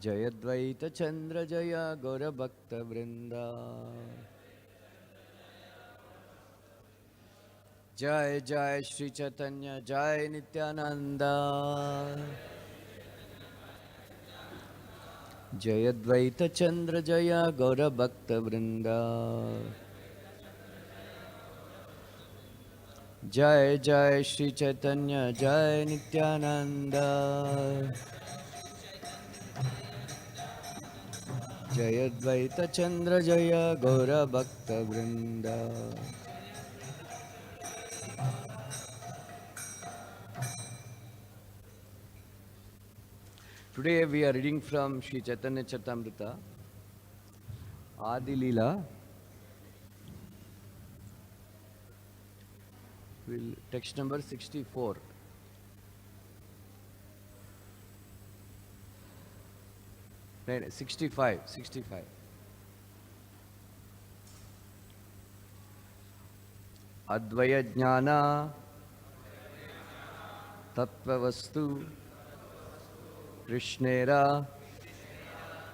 Jayadvaita Chandra Jaya Gaura Bhakta Vrinda. Jai Jai Shri Chaitanya Jai Nityananda. Jayadvaita Chandra Jaya Gaura Bhakta Vrinda. Jai Jai Shri Chaitanya Jai Nityananda. Jayadvaita Chandra Jaya Gaura Bhakta Vrinda. Today we are reading from Sri Chaitanya Charitamrita, Adi Leela. Text number 64. No, 65. Advaya Jnana Tattvavastu Krishnera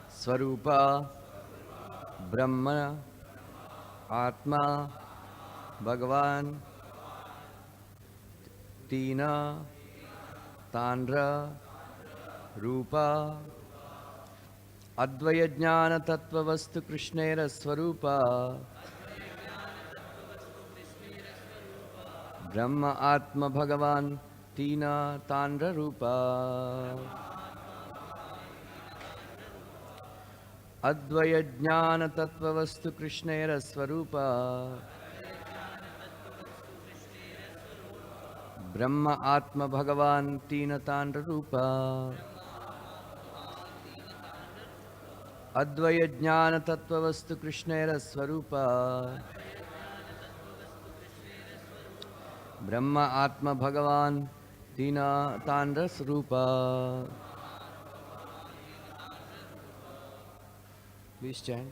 Swarupa Brahma Atma Bhagavan Tina Tandra Rupa Advaya Jnana Tattvavastu Krishnera Swarupa Brahma Atma Bhagavan Tina Tandra Rupa Advaya Jnana Tattvavastu Krishnera Swarupa Brahma Atma Bhagavan Tina Tandra Rupa Advaya Jnana Tattvavastu Krishnera Swarupa Brahma Atma Bhagavan Tina Tandra Swarupa. Please chant.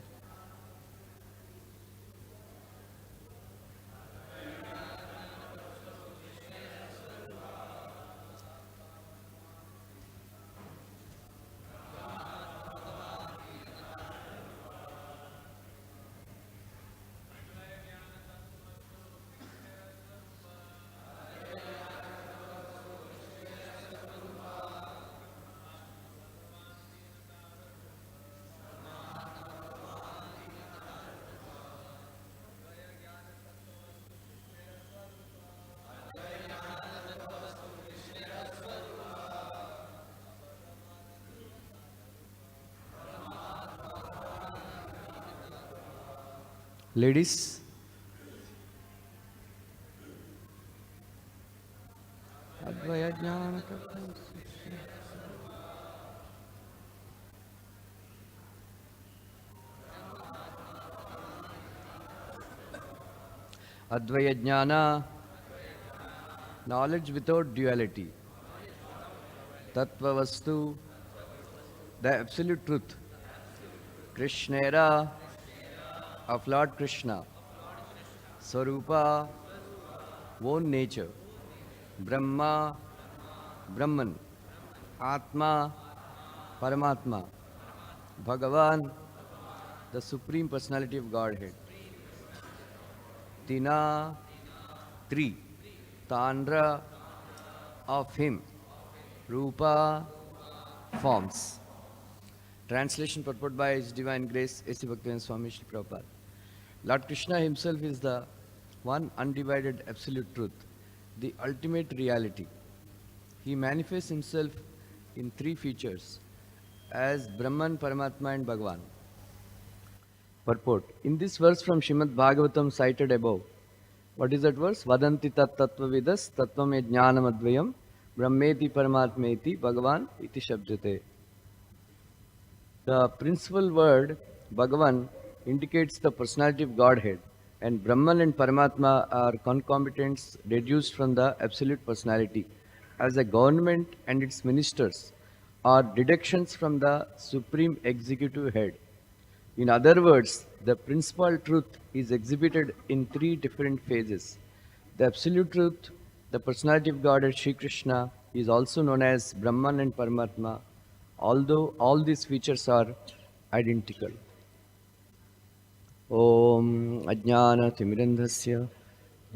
Ladies, Advaya Jnana Advaya Jnana, knowledge without duality. Tattva Vastu, the absolute truth. Krishnera, of Lord Krishna. Swarupa, own nature. Brahma, Brahman. Atma, Paramatma. Bhagavan, the Supreme Personality of Godhead. Tina, three. Tandra, of him. Rupa, forms. Translation purport by His Divine Grace, A.C. Bhaktivinoda Swami Shri Prabhupada. Lord Krishna himself is the one undivided absolute truth, the ultimate reality. He manifests himself in three features as Brahman, Paramatma and Bhagavan. Purport. In this verse from Srimad Bhagavatam cited above, what is that verse? Vadanti tat tattva vidas tattvam jnanam advayam brahmeti paramatmeti bhagavan iti shabdate. The principal word Bhagavan indicates the personality of Godhead, and Brahman and Paramatma are concomitants deduced from the absolute personality, as a government and its ministers are deductions from the supreme executive head. In other words, the principal truth is exhibited in three different phases. The absolute truth, the personality of Godhead Sri Krishna, is also known as Brahman and Paramatma, although all these features are identical. Om Ajnana Timirandhasya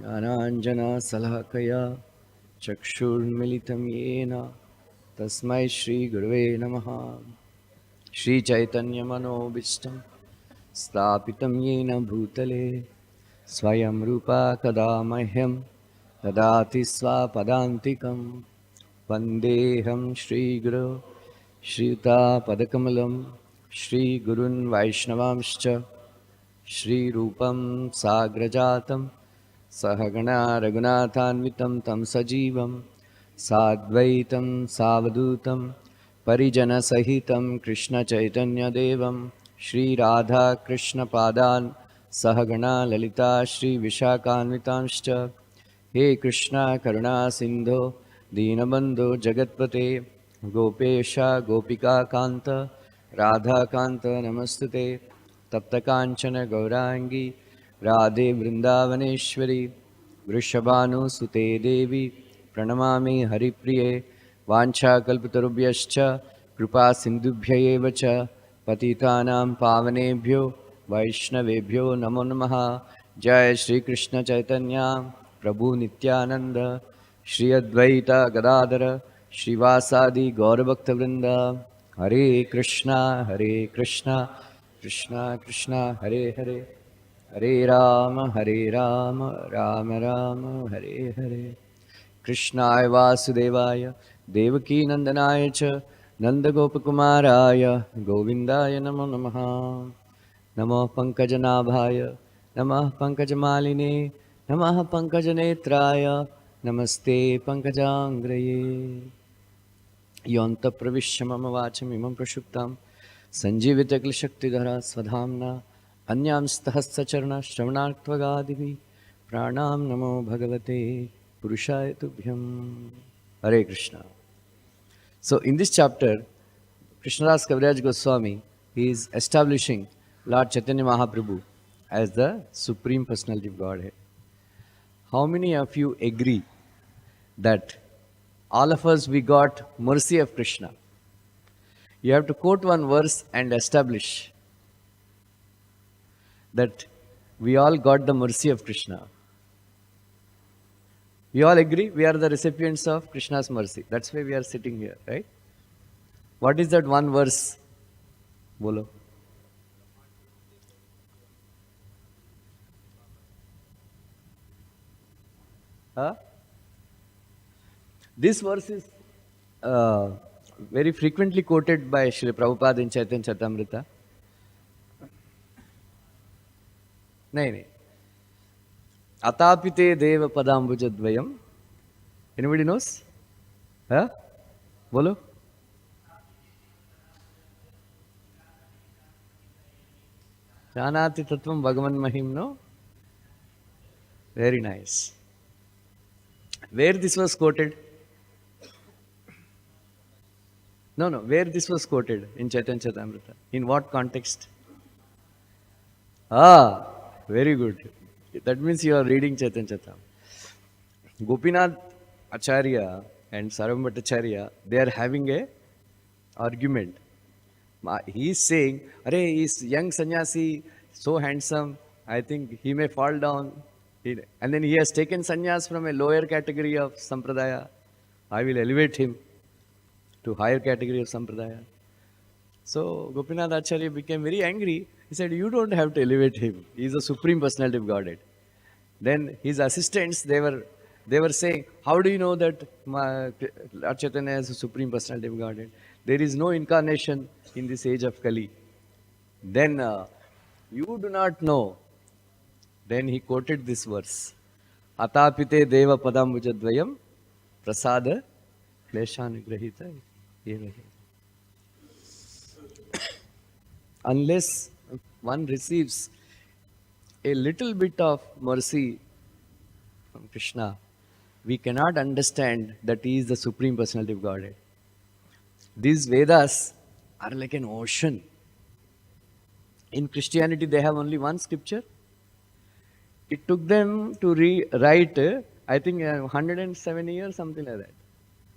Jnananjana Salakaya Chakshurmilitam Yena Tasmai Shri Gurave Namaha Shri Chaitanya Manobishtam Stapitam Yena Bhutale Swayam Rupa Kadamahyam Dadati Swapadantikam Vandeham Shri Guru Shrita Padakamalam Shri Gurun Vaishnavamscha Shri Rupam Sagrajatam Sahagana Raghunathanvitam Tam Sajivam Sadvaitam Savadutam Parijana Sahitam Krishna Chaitanya Devam Shri Radha Krishna Padan Sahagana Lalita Shri Vishakhanvitamscha He Krishna Karuna Sindho Dinabandho Jagatpate Gopesha Gopika Kanta Radha Kanta Namastute Tapta Kanchana Gaurangi Radhe Vrindavaneshwari Vrishabhanu Sute Devi Pranamami Haripriye Vancha Kalpatarubhyascha Kripa Sindhubhya eva cha Patitanam Pavanebhyo Vaishnavebhyo Namo Namaha Jai Shri Krishna Chaitanya Prabhu Nityananda Shri Advaita Gadadara Srivasadi Gaurabhakta Vrinda Hare Krishna Krishna Krishna Hare Hare Hare Rama Rama Rama Hare Hare Krishnaya Vasudevaya Devaki Nandanaya cha Nanda Gopakumaraya Govindaya Namo Namaha Namo Pankajanabhaya Namah Pankajamaline Namah Pankajanetraya Namaste Pankajangraye Yonta Pravishya Mama Vacham Imam Prashuptam Sanjivita Klishakti Swadhamna Anyam Stahasacharna Shravanartvagadivi Pranam Namo Bhagavate Purushaya Tubhyam Hare Krishna. So in this chapter, Krishnadas Kaviraj Goswami is establishing Lord Chaitanya Mahaprabhu as the Supreme Personality of Godhead. How many of you agree that all of us we got mercy of Krishna? You have to quote one verse and establish that we all got the mercy of Krishna. We all agree we are the recipients of Krishna's mercy. That's why we are sitting here, right? What is that one verse? Bolo. Huh? This verse is very frequently quoted by Srila Prabhupada in Chaitanya Charitamrita. नहीं Atapite Deva Padambujadvayam. Anybody knows? Huh? Bolo. Janati Tattvam Bhagavan Mahim, no? Very nice. Where this was quoted? No, where this was quoted in Chaitanya Charitamrita? In what context? Ah, very good. That means you are reading Chaitanya Charitamrita. Gopinath Acharya and Sarvam Bhattacharya, they are having a argument. He is saying, Are, is young sannyasi so handsome, I think he may fall down. And then he has taken sannyas from a lower category of sampradaya. I will elevate him to higher category of sampradaya. So Gopinath Acharya became very angry. He said, you don't have to elevate him. He is the Supreme Personality of Godhead. Then his assistants, they were saying, how do you know that Lord Chaitanya is the Supreme Personality of Godhead? There is no incarnation in this age of Kali. Then you do not know. Then he quoted this verse. Atapite deva padambujadvayam prasada kleshanugrahita evahe. Unless one receives a little bit of mercy from Krishna, we cannot understand that he is the Supreme Personality of Godhead. These Vedas are like an ocean. In Christianity, they have only one scripture. It took them to write, I think, 107 years, something like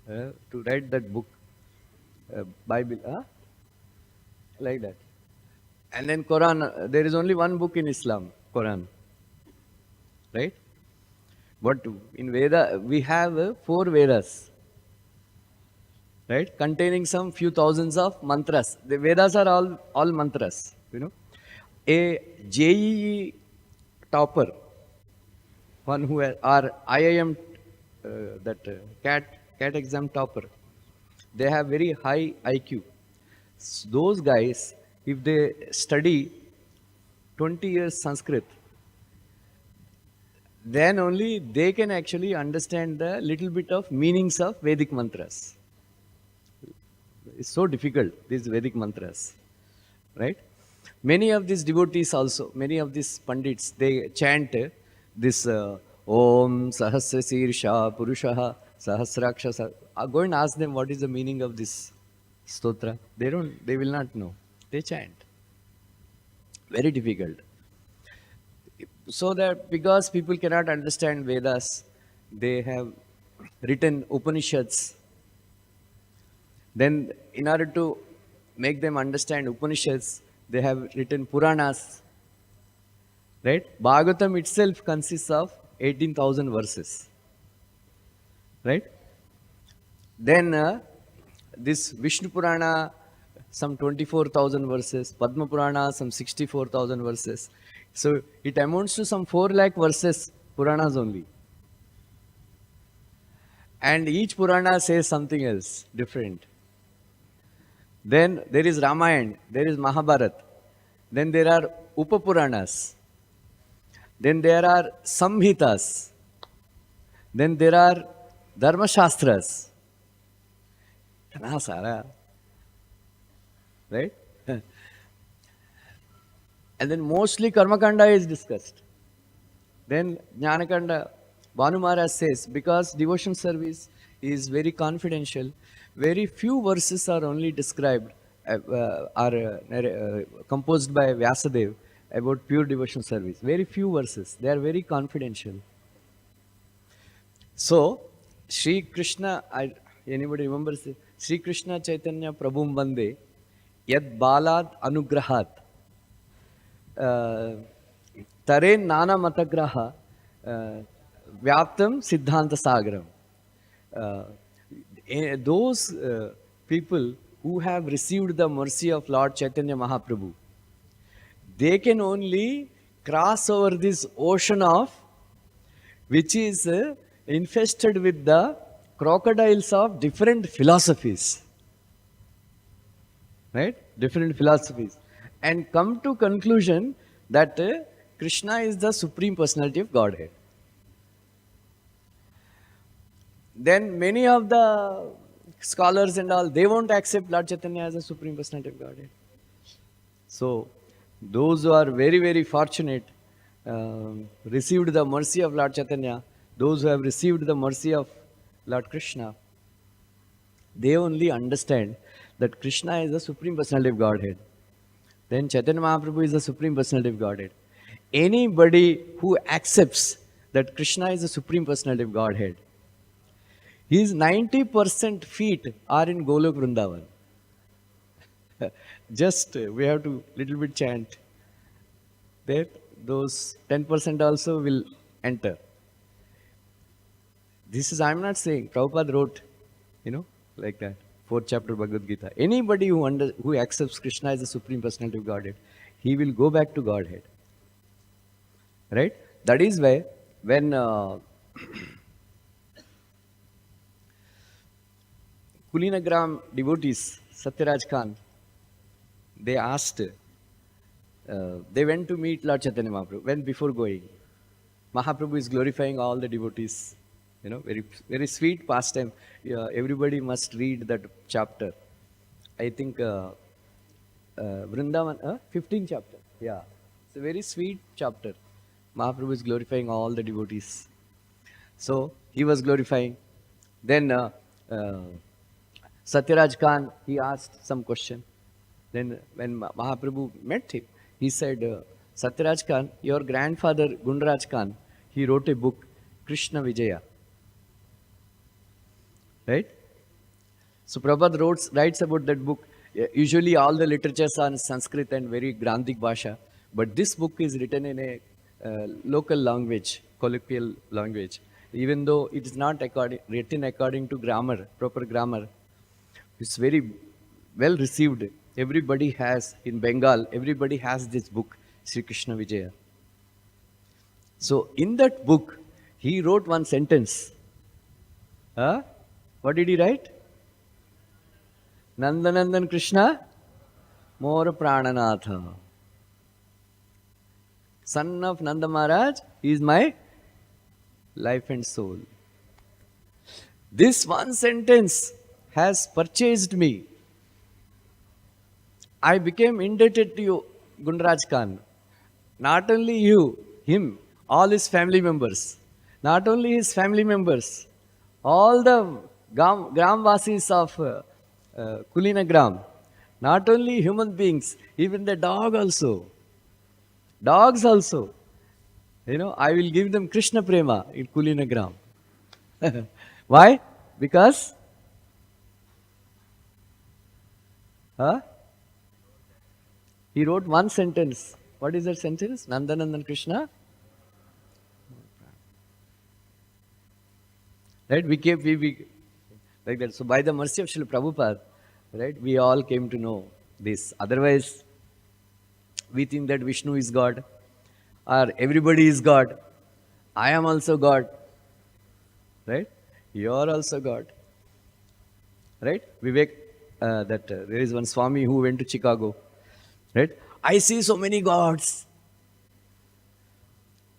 that, to write that book. Bible, like that. And then Quran, there is only one book in Islam, Quran, right? But in Veda, we have four Vedas, right? Containing some few thousands of mantras. The Vedas are all mantras, you know. A JEE topper, one who are IIM, that CAT exam topper, they have very high IQ. Those guys, if they study 20 years Sanskrit, then only they can actually understand the little bit of meanings of Vedic mantras. It's so difficult, these Vedic mantras, right? Many of these devotees also, many of these pandits, they chant this Om Sahasra Sirsha Purushaha Sahasrakshasa. Go and ask them what is the meaning of this stotra. They will not know. They chant. Very difficult. So that because people cannot understand Vedas, they have written Upanishads. Then, in order to make them understand Upanishads, they have written Puranas. Right? Bhagavatam itself consists of 18,000 verses. Right? Then, this Vishnu Purana, some 24,000 verses, Padma Purana, some 64,000 verses. So it amounts to some 4 lakh verses, Puranas only. And each Purana says something else, different. Then there is Ramayana, there is Mahabharata. Then there are Upapuranas. Then there are Samhitas. Then there are Dharma Shastras. Right? And then mostly Karmakanda is discussed. Then Jnanakanda, Bhanu Maharaj says, because devotion service is very confidential, very few verses are only described, composed by Vyasadeva about pure devotion service. Very few verses. They are very confidential. So, Sri Krishna, anybody remembers it? Sri Krishna Chaitanya Prabhum Bande, Yad Balad Anugrahat, Tare Nana Matagraha, Vyaptam Siddhanta Sagaram. Those people who have received the mercy of Lord Chaitanya Mahaprabhu, they can only cross over this ocean of, which is infested with the crocodiles of different philosophies. Right? Different philosophies. And come to conclusion that Krishna is the Supreme Personality of Godhead. Then many of the scholars and all, they won't accept Lord Chaitanya as a Supreme Personality of Godhead. So, those who are very, very fortunate, received the mercy of Lord Chaitanya, those who have received the mercy of Lord Krishna, they only understand that Krishna is the Supreme Personality of Godhead. Then Chaitanya Mahaprabhu is the Supreme Personality of Godhead. Anybody who accepts that Krishna is the Supreme Personality of Godhead, his 90% feet are in Golok Vrindavan. Just we have to little bit chant. That those 10% also will enter. This is, I'm not saying, Prabhupada wrote, like that, 4th chapter Bhagavad Gita. Anybody who accepts Krishna as the Supreme Personality of Godhead, he will go back to Godhead. Right? That is why when Kulinagram devotees, Satyaraj Khan, they asked, they went to meet Lord Chaitanya Mahaprabhu. When before going, Mahaprabhu is glorifying all the devotees. Very, very sweet pastime. Everybody must read that chapter. I think Vrindavan, 15th chapter. Yeah, it's a very sweet chapter. Mahaprabhu is glorifying all the devotees. So he was glorifying. Then Satyaraj Khan, he asked some question. Then when Mahaprabhu met him, he said, Satyaraj Khan, your grandfather Gundaraj Khan, he wrote a book, Krishna Vijaya. Right? So Prabhupada writes about that book. Usually all the literatures are in Sanskrit and very Grandic Bhasha, but this book is written in a local language, colloquial language. Even though it is not written according to grammar, proper grammar, it's very well received. Everybody has, in Bengal, everybody has this book, Sri Krishna Vijaya. So in that book, he wrote one sentence. Huh? What did he write? Nandanandan Krishna, More Prananatha. Son of Nanda Maharaj is my life and soul. This one sentence has purchased me. I became indebted to you, Gundaraj Khan. Not only you, him, all his family members. Not only his family members, all the Gramvasis of Kulina Gram. Not only human beings, even the dog also. Dogs also. I will give them Krishna Prema in Kulina Gram. Why? Because, huh? He wrote one sentence. What is that sentence? Nandanandan Krishna. Right? We like that. So by the mercy of Srila Prabhupada, right, we all came to know this. Otherwise, we think that Vishnu is God, or everybody is God. I am also God. Right? You are also God. Right? Vivek, there is one Swami who went to Chicago. Right? I see so many gods.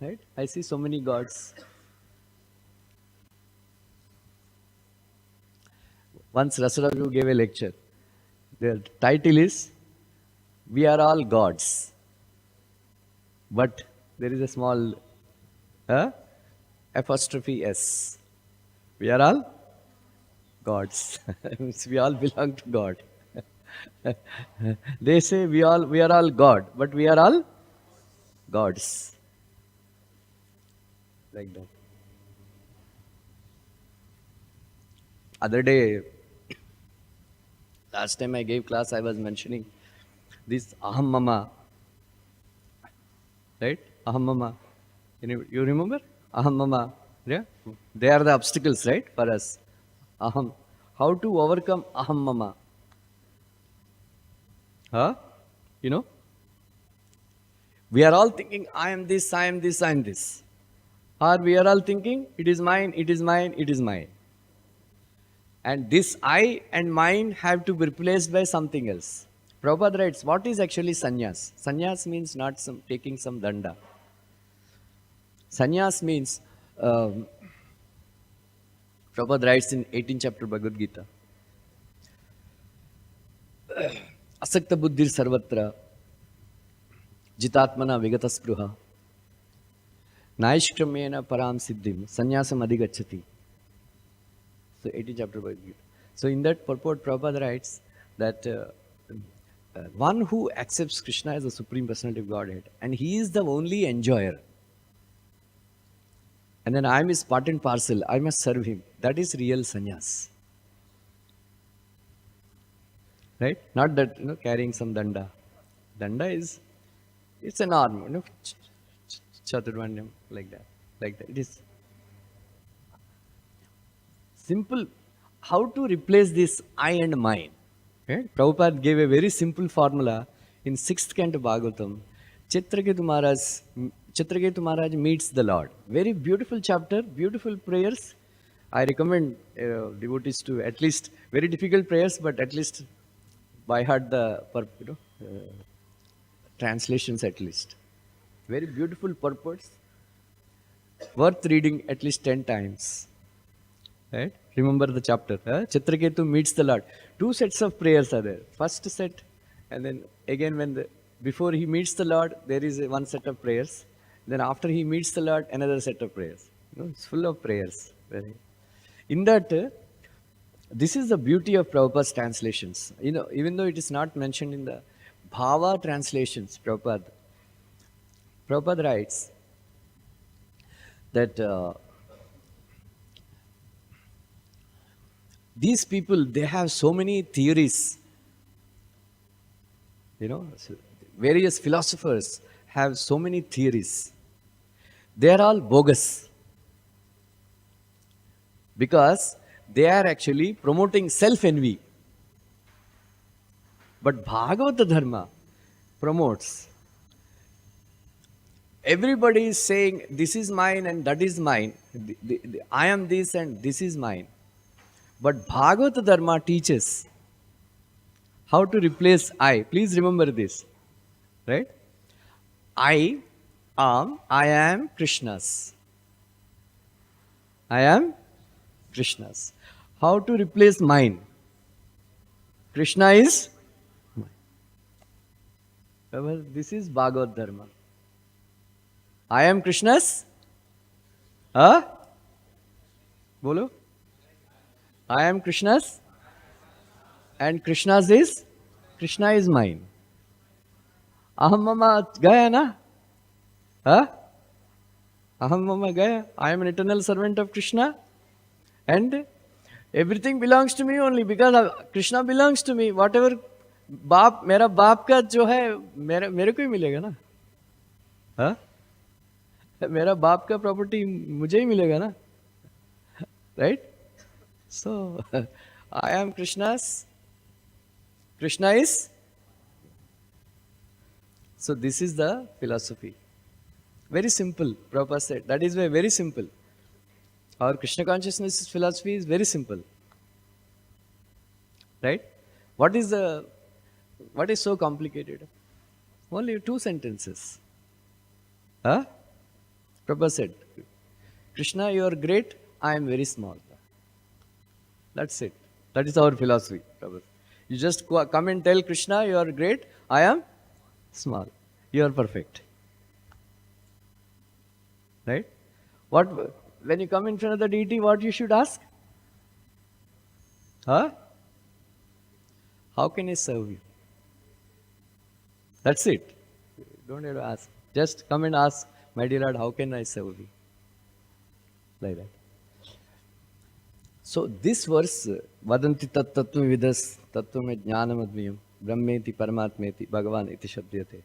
Right? I see so many gods. Once Rasadagu gave a lecture. The title is We Are All Gods. But there is a small apostrophe S. We are all gods. We all belong to God. They say we are all God, but we are all gods. Like that. Other day, last time I gave class, I was mentioning this Aham Mama. Right? Aham Mama. You remember? Aham Mama. Yeah? They are the obstacles, right? For us. Aham. How to overcome Aham Mama? Huh? You know? We are all thinking, I am this, I am this, I am this. Or we are all thinking, it is mine, it is mine, it is mine. And this I and mine have to be replaced by something else. Prabhupada writes, what is actually sannyas? Sannyas means not taking some danda. Sannyas means, Prabhupada writes in 18th chapter Bhagavad Gita, Asakta buddhir sarvatra, jitatmana vigata spruha, naishkramena param siddhim, sannyasam adhigachati. So 18th chapter Bhagavad Gita. So in that purport, Prabhupada writes that one who accepts Krishna as the Supreme Personality of Godhead, and he is the only enjoyer, and then I am his part and parcel, I must serve him. That is real sannyas. Right? Not that, carrying some danda. Danda is, it's an arm, chaturvanyam, like that. Like that. It is simple. How to replace this I and mine? Right? Prabhupada gave a very simple formula in 6th canto Bhagavatam. Chitraketu Maharaj meets the Lord. Very beautiful chapter, beautiful prayers. I recommend devotees to at least, very difficult prayers, but at least by heart the translations at least. Very beautiful purports. Worth reading at least 10 times. Right? Remember the chapter. Chitraketu meets the Lord. 2 sets of prayers are there. First set, and then again before he meets the Lord, there is one set of prayers. Then after he meets the Lord, another set of prayers. It's full of prayers. In that, this is the beauty of Prabhupada's translations. Even though it is not mentioned in the Bhava translations, Prabhupada writes that These people, they have so many theories, you know, various philosophers have so many theories. They are all bogus because they are actually promoting self envy. But Bhagavata Dharma promotes everybody is saying this is mine and that is mine. I am this and this is mine. But Bhagavata Dharma teaches how to replace I. Please remember this, right? I am Krishna's. I am Krishna's. How to replace mine? Krishna is mine. Well, this is Bhagavad Dharma. I am Krishna's. Huh? Bolo. I am Krishna's. And Krishna's is? Krishna is mine. Aham mama gaya na? Huh? Aham mama gaya. I am an eternal servant of Krishna. And everything belongs to me only because Krishna belongs to me. Whatever बाप मेरा बाप का जो है मेरे मेरे को ही मिलेगा ना. हाँ, मेरा बाप का प्रॉपर्टी मुझे ही मिलेगा ना. Right? So I am Krishna's. Krishna is. So this is the philosophy. Very simple. Prabhupada said. That is why very simple. Our Krishna consciousness philosophy is very simple. Right? What is so complicated? Only 2 sentences. Huh? Prabhupada said, Krishna, you are great, I am very small. That's it. That is our philosophy, Prabhupada. You just come and tell Krishna, you are great, I am small. You are perfect. Right? When you come in front of the deity, what you should ask? Huh? How can I serve you? That's it. Don't have to ask. Just come and ask, my dear Lord, how can I serve you? Like that. So this verse, Vadanti tat tattvam vidas tattvam jnanam adviyam brahmeti paramatmeti bhagavan iti shabdyate.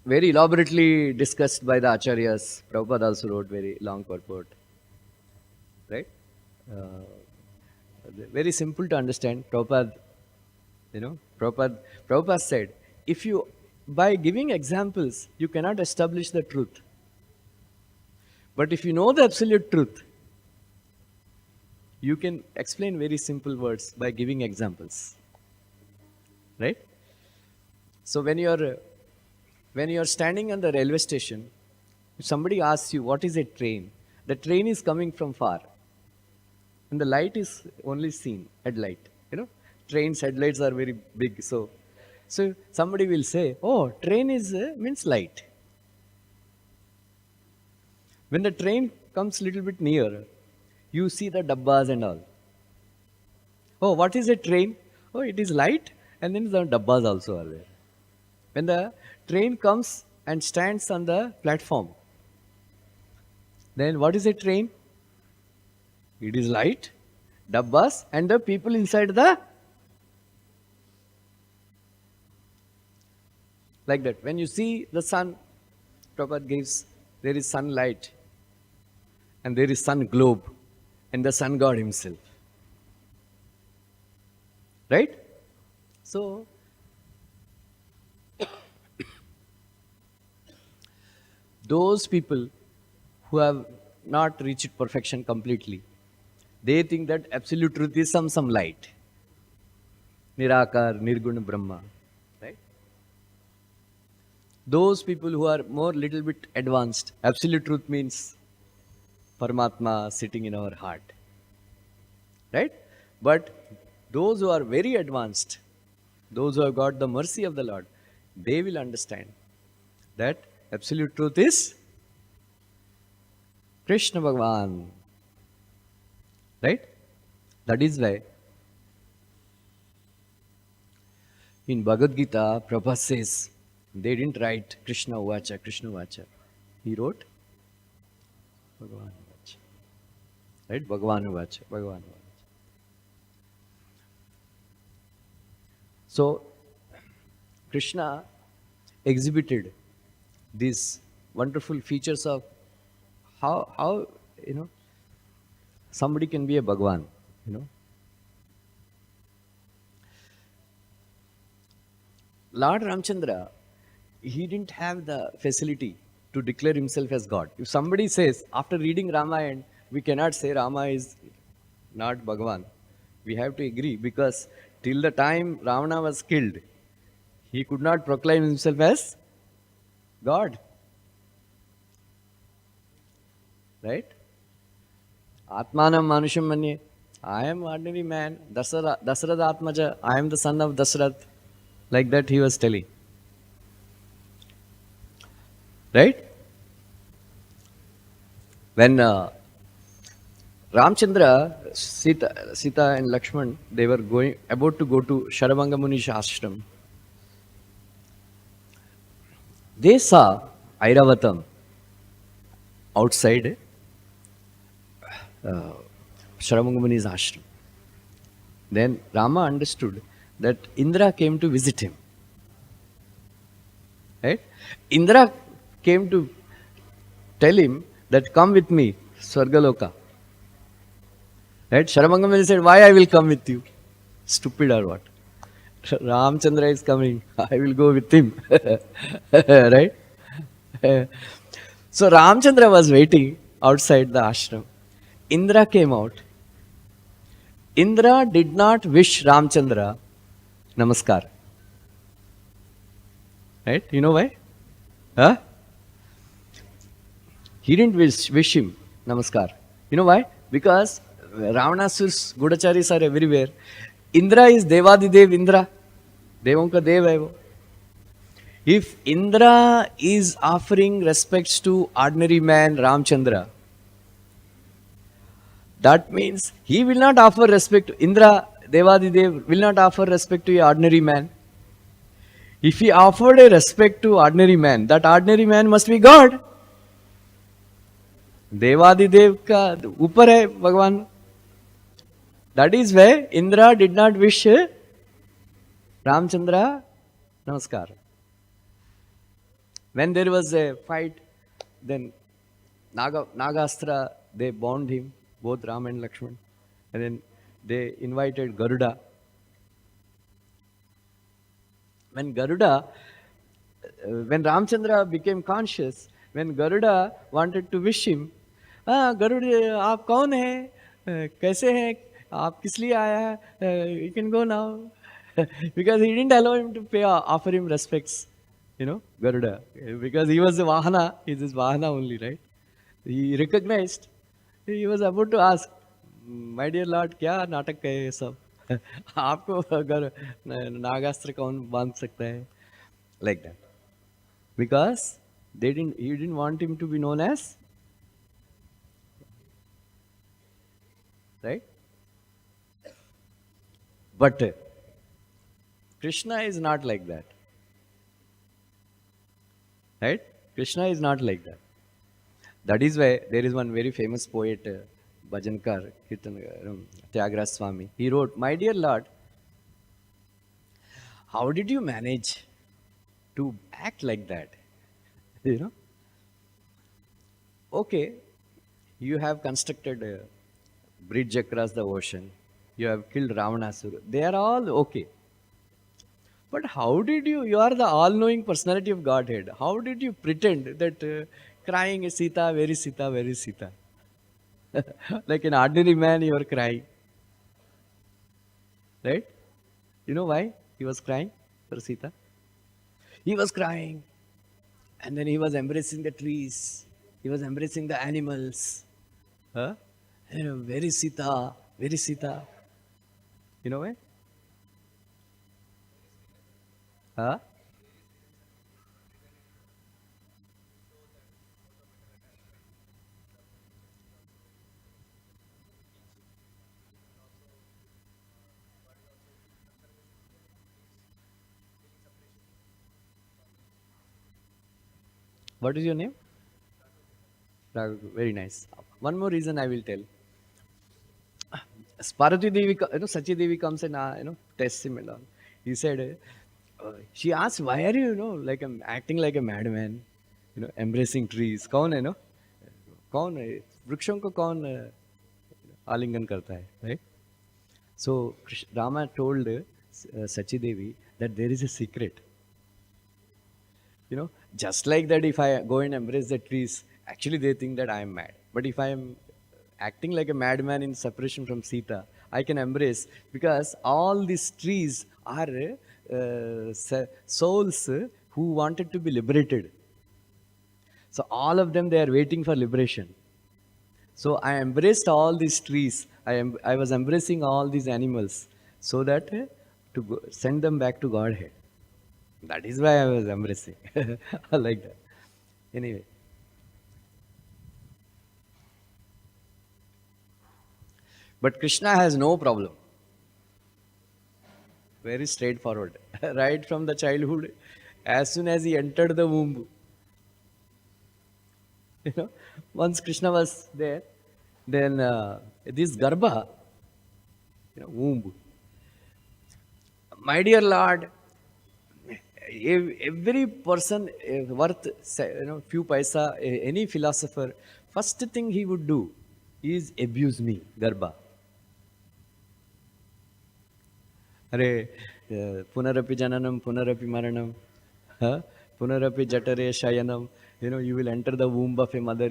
Very elaborately discussed by the acharyas. Prabhupada also wrote very long purport. Right? Very simple to understand. Prabhupada said, if you, by giving examples, you cannot establish the truth. But if you know the absolute truth, you can explain very simple words by giving examples. Right? So when you are standing on the railway station, if somebody asks you, what is a train? The train is coming from far. And the light is only seen, headlight. Trains' headlights are very big. So somebody will say, oh, train means light. When the train comes a little bit near, you see the dabbas and all. Oh, what is a train? Oh, it is light, and then the dabbas also are there. When the train comes and stands on the platform, then what is a train? It is light, dabbas, and the people inside the. Like that. When you see the sun, Prabhupada gives, there is sunlight, and there is sun globe, and the sun god himself. Right? So, those people who have not reached perfection completely, they think that absolute truth is some light. Nirakar, Nirguna Brahma. Right? Those people who are more little bit advanced, absolute truth means Paramatma sitting in our heart. Right? But those who are very advanced, those who have got the mercy of the Lord, they will understand that absolute truth is Krishna Bhagavan. Right? That is why in Bhagavad Gita, Prabhupada says, they didn't write Krishna Uvacha, Krishna Uvacha. He wrote Bhagavan Vacha. Right? Bhagavan Vacha. Bhagavan Vacha. So, Krishna exhibited these wonderful features of how you know somebody can be a Bhagavan. You know, Lord Ramchandra, he didn't have the facility to declare himself as God. If somebody says after reading Ramayana, we cannot say Rama is not Bhagavan, we have to agree because till the time Ravana was killed, he could not proclaim himself as God, right? Atmanam Manusham Manye. I am ordinary man. Dasarath Atmaja. I am the son of Dasarath. Like that he was telling. Right? When Ramchandra, Sita and Lakshman, they were about to go to Sharavanga Muni's ashram. They saw Airavatam outside Sharavanga Muni's ashram. Then Rama understood that Indra came to visit him. Right? Indra came to tell him that come with me, Swargaloka. Right? Sharavanga Muni said, why I will come with you? Stupid or what? Ramchandra is coming. I will go with him. Right? So Ramchandra was waiting outside the ashram. Indra came out. Indra did not wish Ramchandra namaskar. Right? You know why? Huh? He didn't wish him namaskar. You know why? Because Ravanasur's Gudacharis are everywhere. Indra is Devadidev Indra. Devon ka Dev hai wo. If Indra is offering respects to ordinary man Ramchandra, that means he will not offer respect to Indra, Devadidev will not offer respect to a ordinary man. If he offered a respect to ordinary man, that ordinary man must be God. देवादिदेव का ऊपर है भगवान. That is why Indra did not wish Ramchandra namaskar. When there was a fight, then Nagastra, they bound him, both Ram and Lakshman. And then they invited Garuda. When Ramchandra became conscious, when Garuda wanted to wish him, Garuda, आप कौन हैं? कैसे हैं? आप किस लिए आया है? You can go now. Because he didn't allow him to offer him respects. You know, Garuda. Because he was a Vahana. He's his Vahana only, right? He recognized. He was about to ask, My dear Lord, क्या नाटक है ये सब? आपको अगर नागास्त्र कौन बांध सकता है? Like that. Because he didn't want him to be known as, right? But Krishna is not like that. Right? Krishna is not like that. That is why there is one very famous poet, Bhajankar, Tyagara Swami. He wrote, My dear Lord, how did you manage to act like that? You know? Okay, you have constructed a bridge across the ocean. You have killed Ravanasura. They are all okay. But how did you are the all-knowing personality of Godhead. How did you pretend that crying is Sita, very Sita, very Sita? Like an ordinary man, you are crying. Right? You know why he was crying for Sita? He was crying. And then he was embracing the trees. He was embracing the animals. Huh? You know, very Sita, very Sita. You know why? Huh? What is your name? Very nice. One more reason I will tell. Parvati Devi, Sachi Devi comes and tests him and all. He said, she asked, "Why are you, like acting like a madman, embracing trees? कौन है, कौन है वृक्षों को कौन आलिंगन करता है, right?" So Rama told Sachi Devi that there is a secret. Just like that, if I go and embrace the trees, actually they think that I am mad. But if I am acting like a madman in separation from Sita, I can embrace, because all these trees are souls who wanted to be liberated. So all of them, they are waiting for liberation. So I embraced all these trees. I was embracing all these animals so that send them back to Godhead. That is why I was embracing. I like that. Anyway. But Krishna has no problem. Very straightforward. Right from the childhood, as soon as he entered the womb, once Krishna was there, then this Garbha, womb. My dear Lord, every person worth few paisa, any philosopher, first thing he would do is abuse me, Garbha. Are punarapi jananam, punarapi maranam, punarapi jatare shayanam. You will enter the womb of a mother.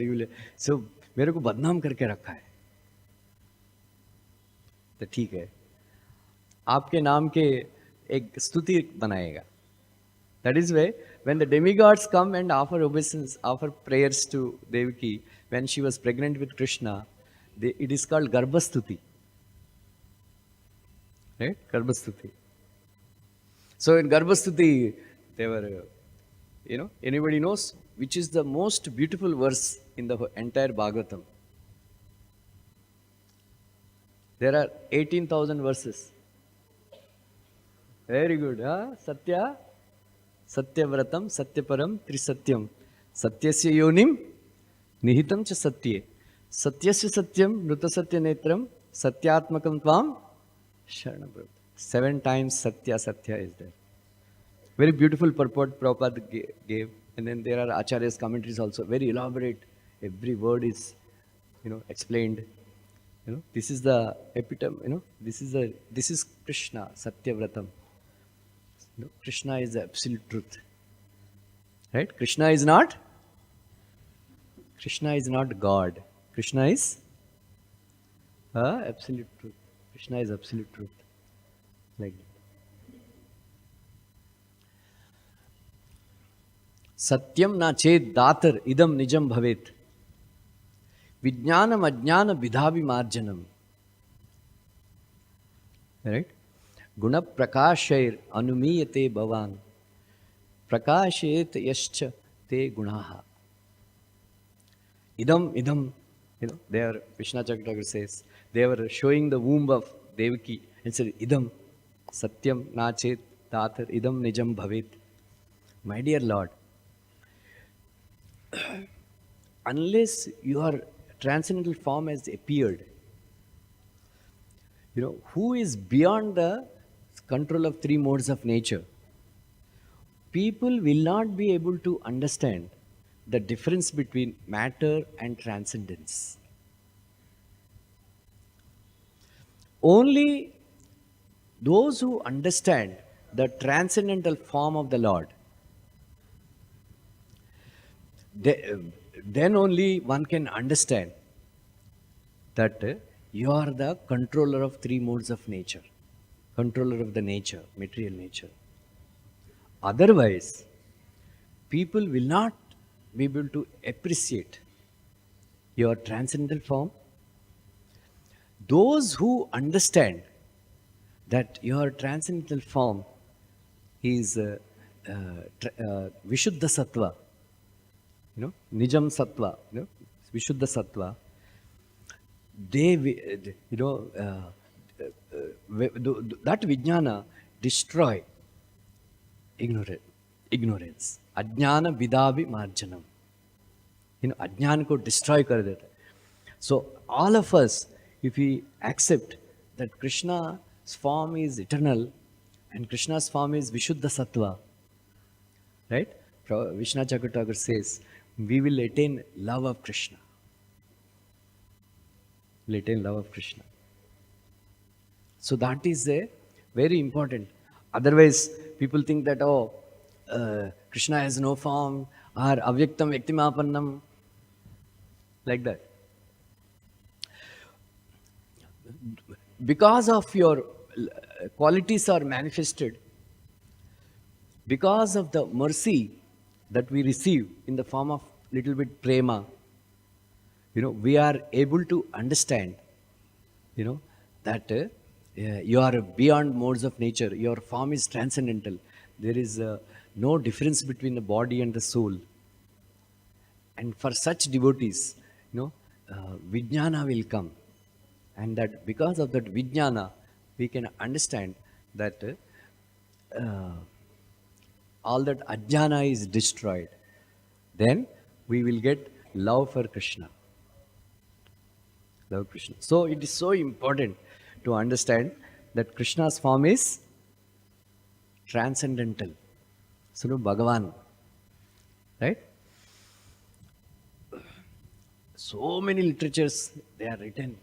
So मेरे को बदनाम करके रखा है. तो ठीक है, आपके नाम के एक स्तुति बनाएगा. That is why when the demigods come and offer obeisance, offer prayers to Devaki when she was pregnant with Krishna, it is called Garbhastuti. Right? Garbhastuti. So in Garbhastuti, they were, anybody knows which is the most beautiful verse in the entire Bhagavatam? There are 18,000 verses. Very good. Satya, Satyavratam, Satyaparam, Trisatyam. Satyasya yonim, nihitam cha satye. Satyasya satyam, nutasatya netram, satyatmakam tvam, sharanam. 7 times Satya, Satya is there. Very beautiful purport Prabhupada gave. And then there are Acharya's commentaries also, very elaborate. Every word is, explained. This is the epitome, this is Krishna, Satyavratam. Krishna is the absolute truth. Right? Krishna is not God. Krishna is absolute truth. Krishna is absolute truth. Like that. Satyam na ched datar idam nijam bhavet. Vijnanam ajnana vidhavi marjanam. Right? Guna prakashair anumiyate bhavan. Prakashet yascha te gunaha. Idam, there Krishna Chakravarti says, they were showing the womb of Devaki and said, idam, satyam na chet datar idam nijam bhavet. My dear Lord, unless your transcendental form has appeared, who is beyond the control of 3 modes of nature, people will not be able to understand the difference between matter and transcendence. Only those who understand the transcendental form of the Lord, then only one can understand that you are the controller of 3 modes of nature, controller of the nature, material nature. Otherwise, people will not be able to appreciate your transcendental form. Those who understand that your transcendental form is Vishuddha Sattva, Nijam Sattva, Vishuddha Sattva, they, that Vijnana destroy ignorance. Ajnana Vidhavi Marjanam. अज्ञान को destroy कर देता है. So all of us, if we accept that Krishna's form is eternal and Krishna's form is Vishuddha Sattva, right? Vishnu Chakravarti says, we will attain love of Krishna. We'll attain love of Krishna. So that is a very important. Otherwise, people think that, Krishna has no form, or avyaktam vyaktimapannam, like that. Because of your qualities are manifested, because of the mercy that we receive in the form of little bit prema, we are able to understand, that you are beyond modes of nature. Your form is transcendental. There is no difference between the body and the soul. And for such devotees, vijnana will come. And that because of that vijnana, we can understand that all that ajnana is destroyed. Then we will get love for Krishna. Love Krishna. So it is so important to understand that Krishna's form is transcendental. So Bhagavan. Right? So many literatures, they are written.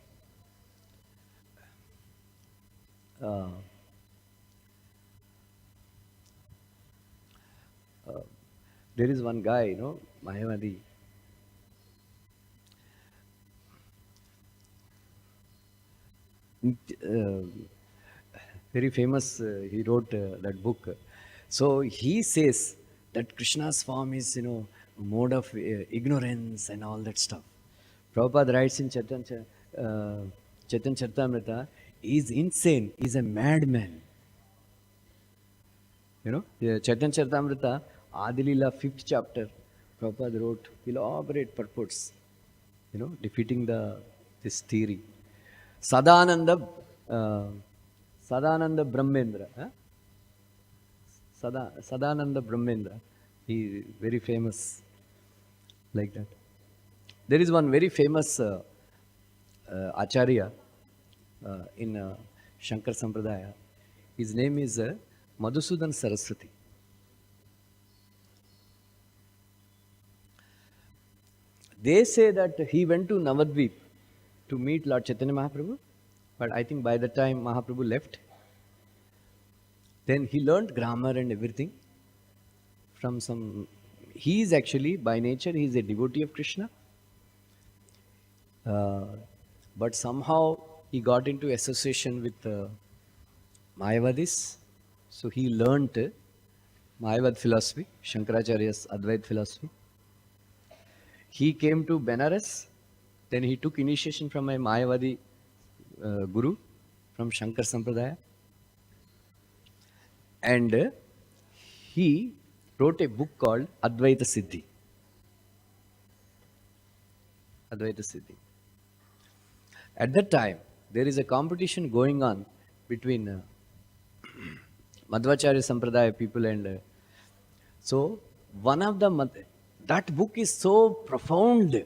There is one guy, Mayavadi. Very famous, he wrote that book. So he says that Krishna's form is, mode of ignorance and all that stuff. Prabhupada writes in Chaitanya Charitamrita, he is insane, he is a madman. Chaitanya Charitamrita, Adilila, 5th chapter, Prabhupada wrote elaborate purports, defeating this theory. Sadananda Brahmendra. Sadananda Brahmendra. He is very famous like that. There is one very famous Acharya in Shankar Sampradaya. His name is Madhusudan Saraswati. They say that he went to Navadvip to meet Lord Chaitanya Mahaprabhu, but I think by the time Mahaprabhu left, then he learned grammar and everything from some. He is actually, by nature, he is a devotee of Krishna. But somehow he got into association with Mayavadis. So he learnt Mayavad philosophy, Shankaracharya's Advait philosophy. He came to Benares. Then he took initiation from a Mayavadi guru from Shankar Sampradaya. And he wrote a book called Advaita Siddhi. Advaita Siddhi. At that time, there is a competition going on between Madhvacharya Sampradaya people and so one of that book is so profound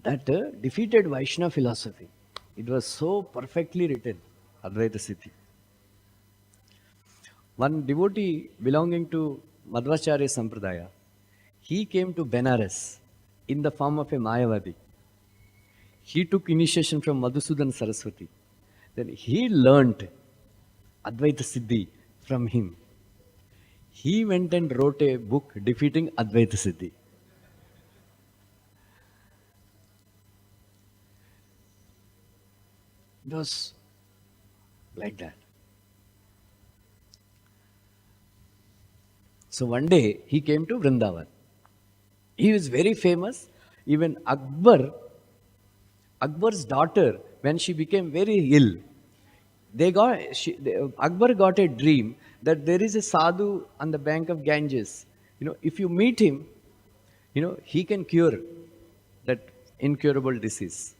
that defeated Vaishnava philosophy. It was so perfectly written, Advaita Siddhi. One devotee belonging to Madhvacharya Sampradaya, he came to Benares in the form of a Mayavadi. He took initiation from Madhusudan Saraswati. Then he learnt Advaita Siddhi from him. He went and wrote a book defeating Advaita Siddhi. It was like that. So one day he came to Vrindavan. He was very famous. Even Akbar's daughter, when she became very ill, Akbar got a dream that there is a sadhu on the bank of Ganges. If you meet him, he can cure that incurable disease.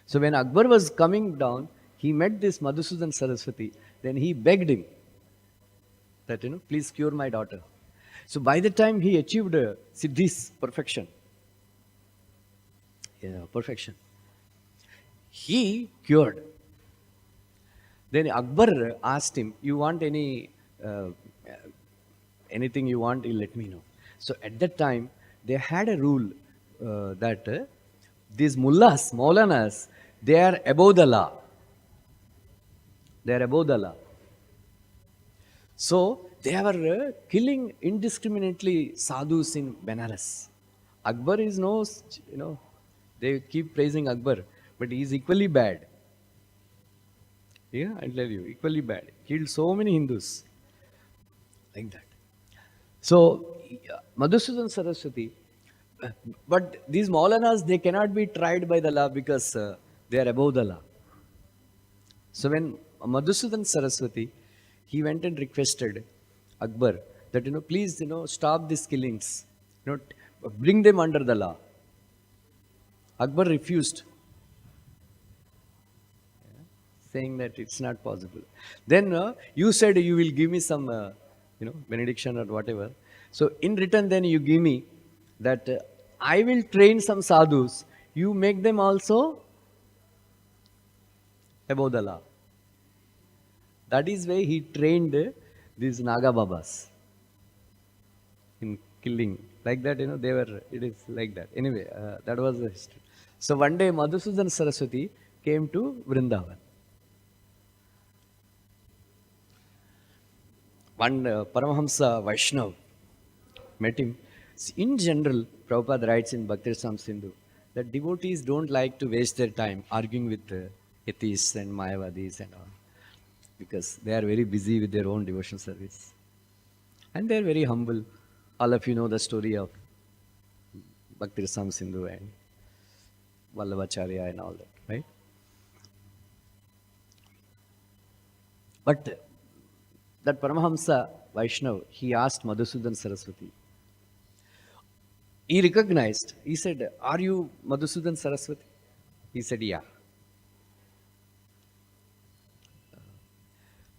So when Akbar was coming down, he met this Madhusudan Saraswati. Then he begged him that, please cure my daughter. So by the time he achieved Siddhi's perfection, perfection. He cured. Then Akbar asked him, "You want uh, anything you want? You let me know." So at that time, they had a rule that these mullahs, maulanas, they are above the law. They are above the law. So they were killing indiscriminately sadhus in Benares. Akbar is no, they keep praising Akbar, but he is equally bad. Yeah, I'll tell you, equally bad. Killed so many Hindus like that. So, Madhusudan Saraswati, uh, but these Maulanas, they cannot be tried by the law because they are above the law. So, when Madhusudan Saraswati, he went and requested Akbar that, please, stop these killings, bring them under the law. Akbar refused, saying that it's not possible. Then you said you will give me some, benediction or whatever. So in return, then you give me that I will train some sadhus. You make them also above the law. That is why he trained these Naga Babas in killing. Like that, they were, it is like that. Anyway, that was the history. So one day Madhusudan Saraswati came to Vrindavan. One Paramahamsa Vaishnav met him. In general, Prabhupada writes in Bhakti Rasamrita Sindhu that devotees don't like to waste their time arguing with atheists and Mayavadis and all because they are very busy with their own devotional service. And they are very humble. All of you know the story of Bhakti Rasamrita Sindhu and Vallabhacharya and all that, right? But that Paramahamsa Vaishnav, he asked Madhusudan Saraswati. He recognized, he said, "Are you Madhusudan Saraswati?" He said, "Yeah."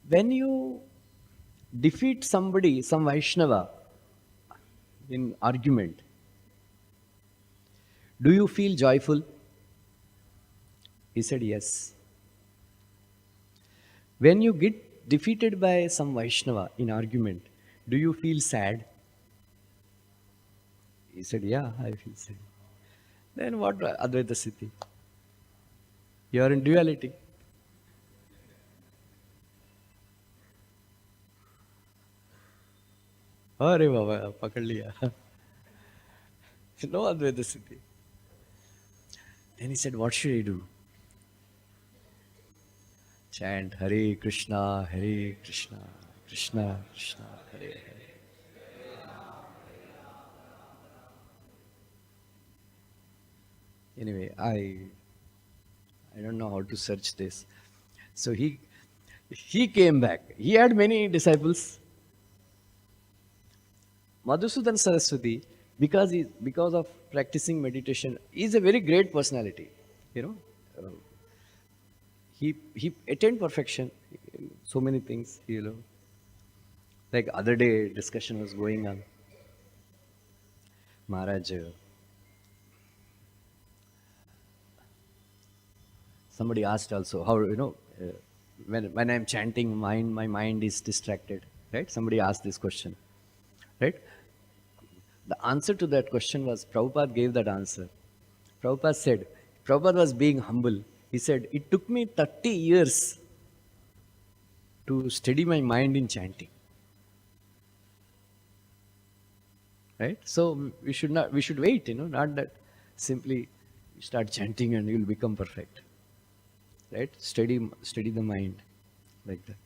When you defeat somebody, some Vaishnava, in argument, do you feel joyful? He said, "Yes." When you get defeated by some Vaishnava in argument, do you feel sad? He said, "Yeah, I feel sad." Then what Advaita Siddhi? You are in duality. अरे बाबा पकड़ लिया. No Advaita Siddhi. Then he said, "What should I do?" Chant Hare Krishna, Hare Krishna, Krishna Krishna, Hare Hare. Anyway, I don't know how to search this. So he came back. He had many disciples. Madhusudan Saraswati, because of practicing meditation, is a very great personality. You know, uh, he attained perfection in so many things. Like other day discussion was going on. Maharaj, somebody asked also how when I'm chanting, my mind is distracted. Right? Somebody asked this question. Right? The answer to that question was Prabhupada gave that answer. Prabhupada said, Prabhupada was being humble. He said, "It took me 30 years to steady my mind in chanting." Right? So we should wait, not that simply start chanting and you'll become perfect. Right? Steady the mind like that.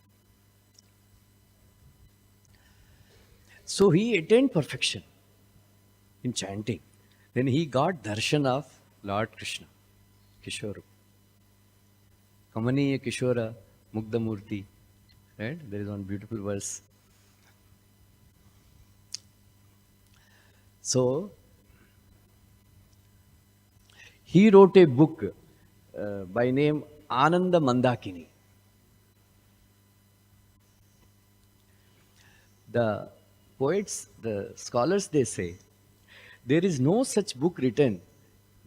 So he attained perfection in chanting. Then he got darshan of Lord Krishna, Kishore. Kamaniya Kishora Mugdamurti. Right? There is one beautiful verse. So he wrote a book by name Ananda Mandakini. The poets, the scholars, they say there is no such book written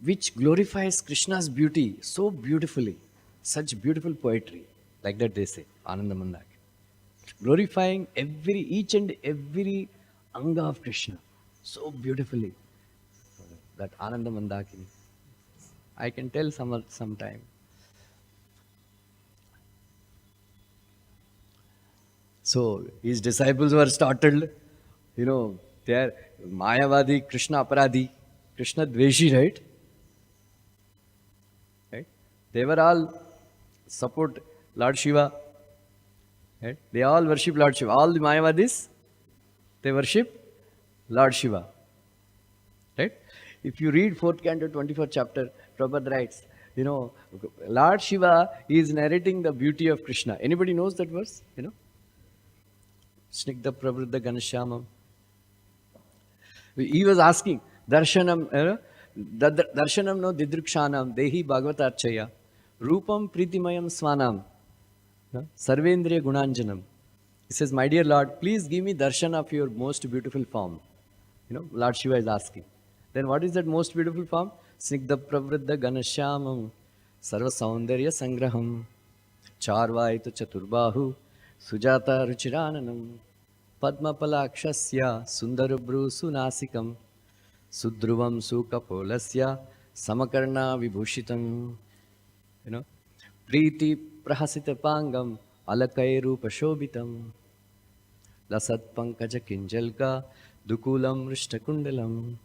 which glorifies Krishna's beauty so beautifully. Such beautiful poetry. Like that they say, Anandamandaki. Glorifying each and every anga of Krishna so beautifully. That Anandamandakini. I can tell sometime. So his disciples were startled. They are Mayavadi, Krishna Aparadhi, Krishna Dveshi, right? Right? They were all support Lord Shiva. Right? They all worship Lord Shiva. All the Mayavadis, they worship Lord Shiva. Right? If you read 4th canto, 24th chapter, Prabhupada writes, Lord Shiva is narrating the beauty of Krishna. Anybody knows that verse? Snigdha Pravruddha Ganashyamam. He was asking, Darshanam, Darshanam no Didrukshanam, Dehi Bhagavatarchaya, Rupam Pritimayam Swanam, Sarvendriya Gunanjanam. He says, my dear Lord, please give me darshan of your most beautiful form. Lord Shiva is asking. Then what is that most beautiful form? Snigdha Pravruddha Ganashyamam, Sarva Saundarya Sangraham, Charvaita Chaturbahu, Sujata Ruchirananam, Padmapalakshasya, Sundarabru Sunasikam, Sudruvam Sukapolasya, Samakarna Vibhushitam, Priti Prahasita Pangam, Alakairu Pashobitam, Lasat Pankaja Kinjalka, Dukulam Rishtakundalam,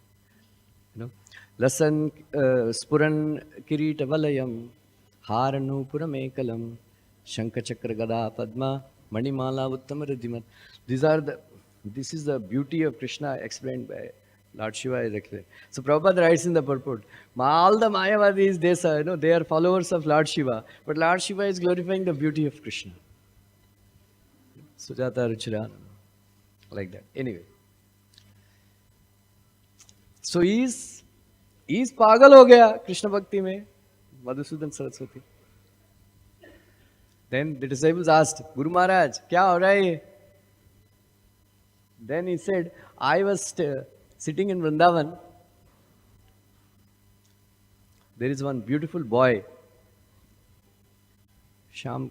Lasan Spuran Kirita Valayam, Haranu Puramekalam, Shankachakra Gada Padma, Manimala Uttamaridhimat. This is the beauty of Krishna explained by Lord Shiva is explained. So Prabhupada writes in the purport, all the Mayavadis, they are followers of Lord Shiva, but Lord Shiva is glorifying the beauty of Krishna. Sujata Ruchirana. Like that. Anyway. So he's pagal ho gaya Krishna Bhakti mein, Madhusudan Saraswati. Then the disciples asked, Guru Maharaj, kya ho raha hai? Then he said, I was sitting in Vrindavan. There is one beautiful boy, Sham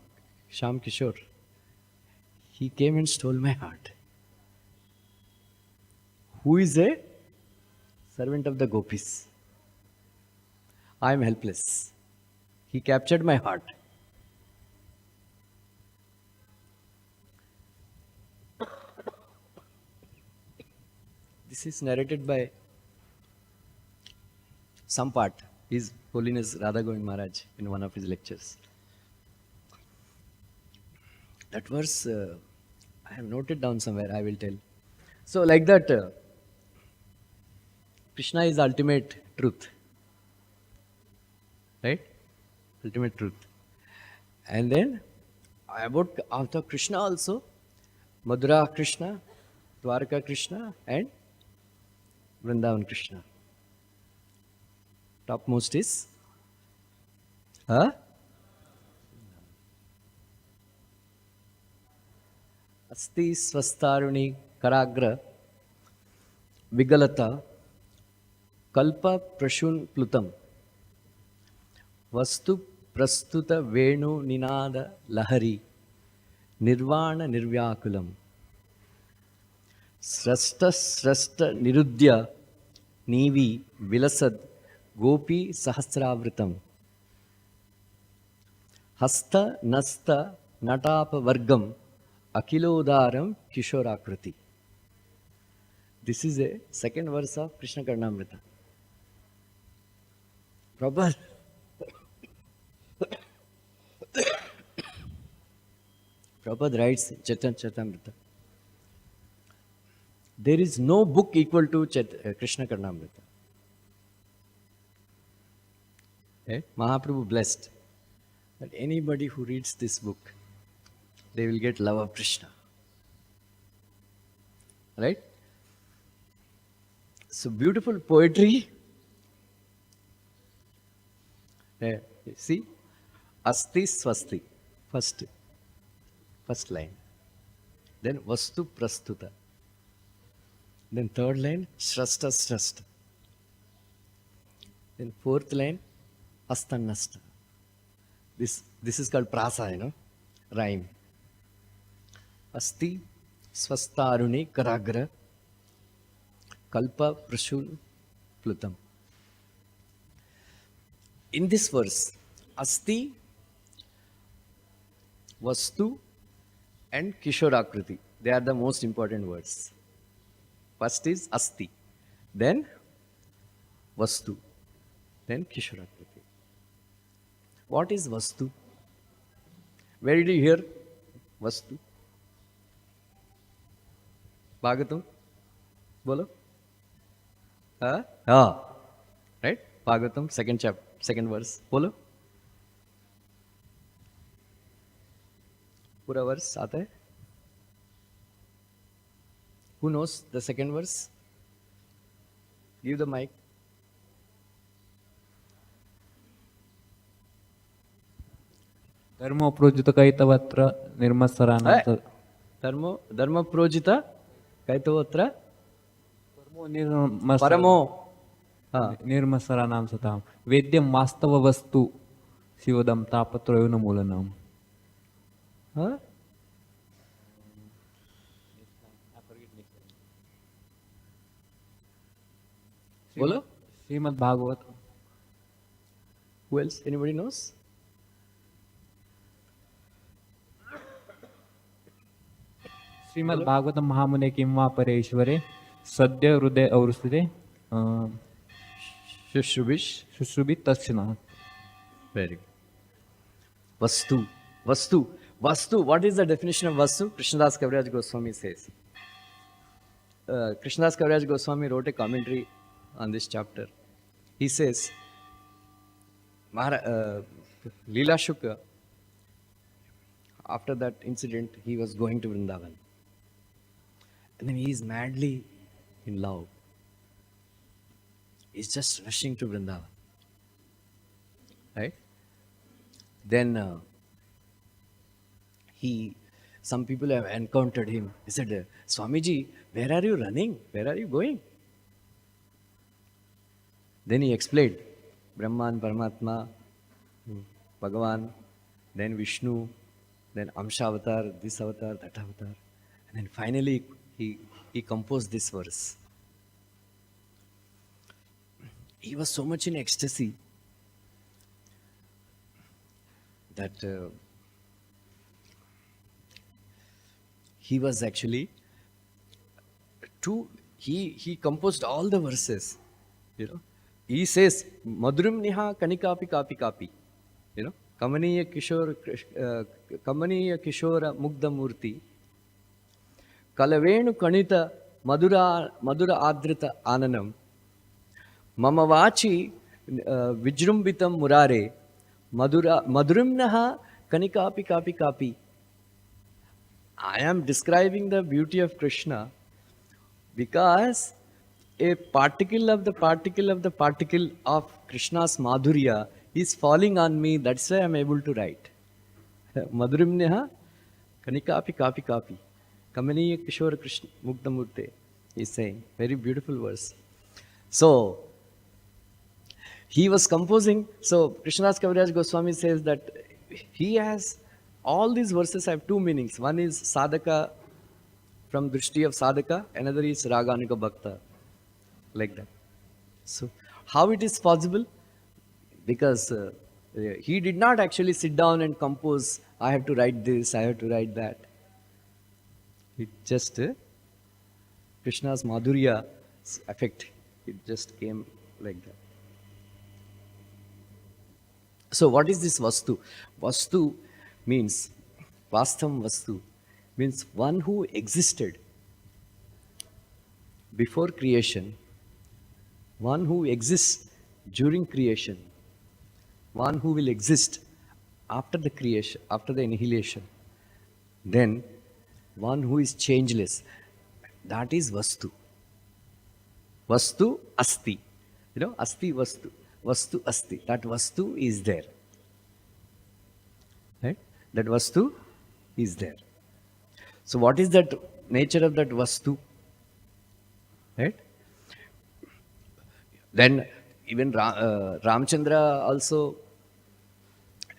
Kishore. He came and stole my heart. Who is a servant of the gopis? I am helpless. He captured my heart. This is narrated by some part, His Holiness Radha Govind Maharaj in one of his lectures. That verse, I have noted down somewhere, I will tell. So like that, Krishna is ultimate truth. Right? Ultimate truth. And then, about after Krishna also, Madhura Krishna, Dwarka Krishna and Vrindavan Krishna. Topmost is Asti Swastaruni Karagra Vigalata Kalpa Prashun Plutam Vastu Prastuta Venu Ninada Lahari Nirvana Nirvyakulam Srasta Nirudya Nivi Vilasad Gopi Sahasravritam Hasta Nasta Natapa Vargam Akilodaram Kishorakriti. This is a second verse of Krishna Karnamrita. Prabhupada writes Chaitanya Charitamrita. There is no book equal to Krishna Karnamrita. Mahaprabhu blessed that anybody who reads this book, they will get love of Krishna. Right? So beautiful poetry. See? Asti Swasti. First line. Then Vastu Prastuta. Then third line, Shrasta. Then fourth line, astannasta. This is called prasa, rhyme. Asti swastaruni karagra kalpa prashul plutam. In this verse, asti, vastu, and kishorakriti, they are the most important words. First is asti, then vastu, then kishorakriti. What is vastu? Where did you hear vastu? Bhagavatam? Bolo? Right? Bhagavatam, second chapter, second verse. Bolo? पूरा verse आता है? Who knows the second verse? Give the mic. धर्मो प्रोजित कैतवत्र निर्मत्सराणां धर्म प्रोजित कैतवत्र परमो निर्मत्सराणां सतां वेद्यं वास्तव वस्तु शिवदं तापत्रयोन मूलनम्. बोलो. Shrimad Bhagavat. Who else? Anybody knows? Shrimad Bhagavatam महामुने किं वा परेश्वरे सद्य हृदय अवृस्थिते शुश्रुभि तत्क्षणात्. Very good. Vastu. What is the definition of Vastu? Krishnadas Kaviraj Goswami says. Krishnadas Kaviraj Goswami wrote a commentary on this chapter. He says, Leela Shukla, after that incident, he was going to Vrindavan. And then he is madly in love. He's just rushing to Vrindavan. Right? Then some people have encountered him. He said, Swamiji, where are you running? Where are you going? Then he explained, Brahman, Paramatma, Bhagavan, then Vishnu, then Amsha avatar, this avatar, that avatar. And then finally he composed this verse. He was so much in ecstasy that he was actually he composed all the verses. He says, Madhurim Niha Kanikapi Kapi Kapi. Kamaniya Kishora Mugdha Murti. Kalavenu Kanita Madhura Adrita Ananam. Mama Vachi Vijrumbitam Murare. Madhurim Naha Kanikapi Kapi Kapi. I am describing the beauty of Krishna because a particle of the particle of the particle of Krishna's Madhurya is falling on me. That's why I am able to write. Madhurim Neha Kanikapi Kapi Kapi. Kamaniya Kishora Krishna Mugdha Murte. He is saying. Very beautiful verse. So, he was composing. So, Krishnadas Kaviraj Goswami says that he has, all these verses have two meanings. One is Sadhaka, from Drishti of Sadhaka. Another is Raganika Bhakta. Like that. So, how it is possible? Because he did not actually sit down and compose, I have to write this, I have to write that. It just, Krishna's Madhurya effect, it just came like that. So what is this Vastu? Vastu means, Vastam Vastu, means one who existed before creation, one who exists during creation, one who will exist after the creation, after the annihilation, then one who is changeless. That is Vastu. Vastu Asti. Asti Vastu. Vastu Asti. That Vastu is there. Right? That Vastu is there. So what is that nature of that Vastu? Right? Then Even Ramchandra also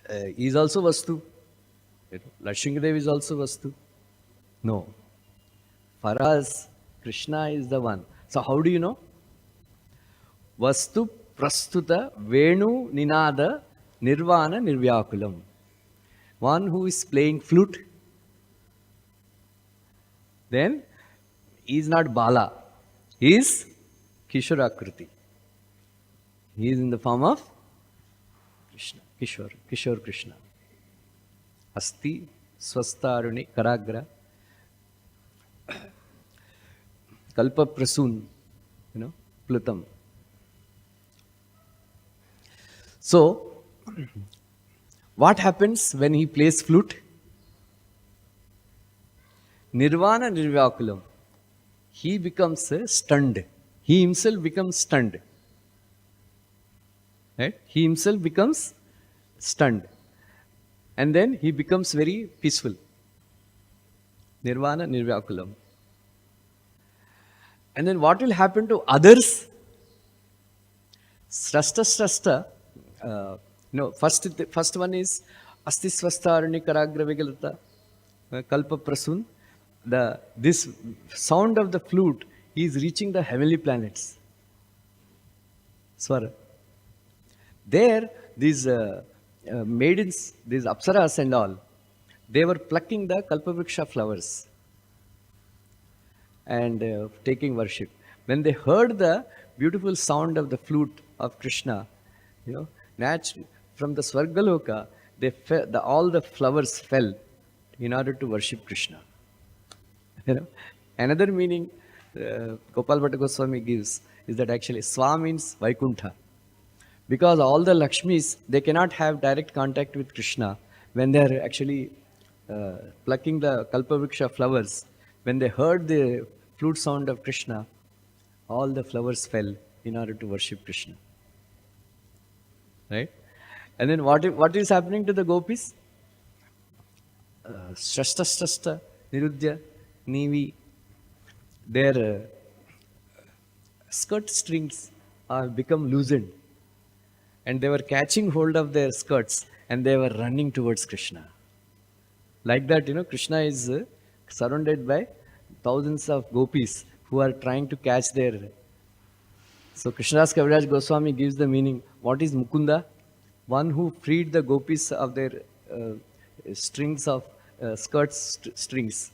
is also Vastu. Lakshmingadev is also Vastu. No. For us, Krishna is the one. So how do you know? Vastu prastuta venu ninada nirvana nirvyakulam. One who is playing flute, then he is not Bala. He is Kishorakriti. He is in the form of Krishna. Kishore Krishna. Asti swastaruni karagra kalpa prasun, plutam. So, what happens when he plays flute? Nirvana nirvyakulam. He becomes stunned. He himself becomes stunned. Right? He himself becomes stunned. And then he becomes very peaceful. Nirvana nirvyakulam. And then what will happen to others? Srasta. First one is Asti swastarani karagra vigalata kalpa prasun. This sound of the flute is reaching the heavenly planets. Swara. There, these maidens, these apsaras and all, they were plucking the kalpavriksha flowers and taking worship. When they heard the beautiful sound of the flute of Krishna, naturally, from the Swargaloka, all the flowers fell in order to worship Krishna. Another meaning Gopal Bhatta Goswami gives is that actually Swa means Vaikuntha. Because all the Lakshmis, they cannot have direct contact with Krishna when they are actually plucking the Kalpavriksha flowers. When they heard the flute sound of Krishna, all the flowers fell in order to worship Krishna. Right? And then what is happening to the gopis? Shasta, Nirudya, Nivi, their skirt strings have become loosened. And they were catching hold of their skirts and they were running towards Krishna. Like that, Krishna is surrounded by thousands of gopis who are trying to catch their. So Krishnadas Kaviraj Goswami gives the meaning. What is Mukunda? One who freed the gopis of their strings of skirts strings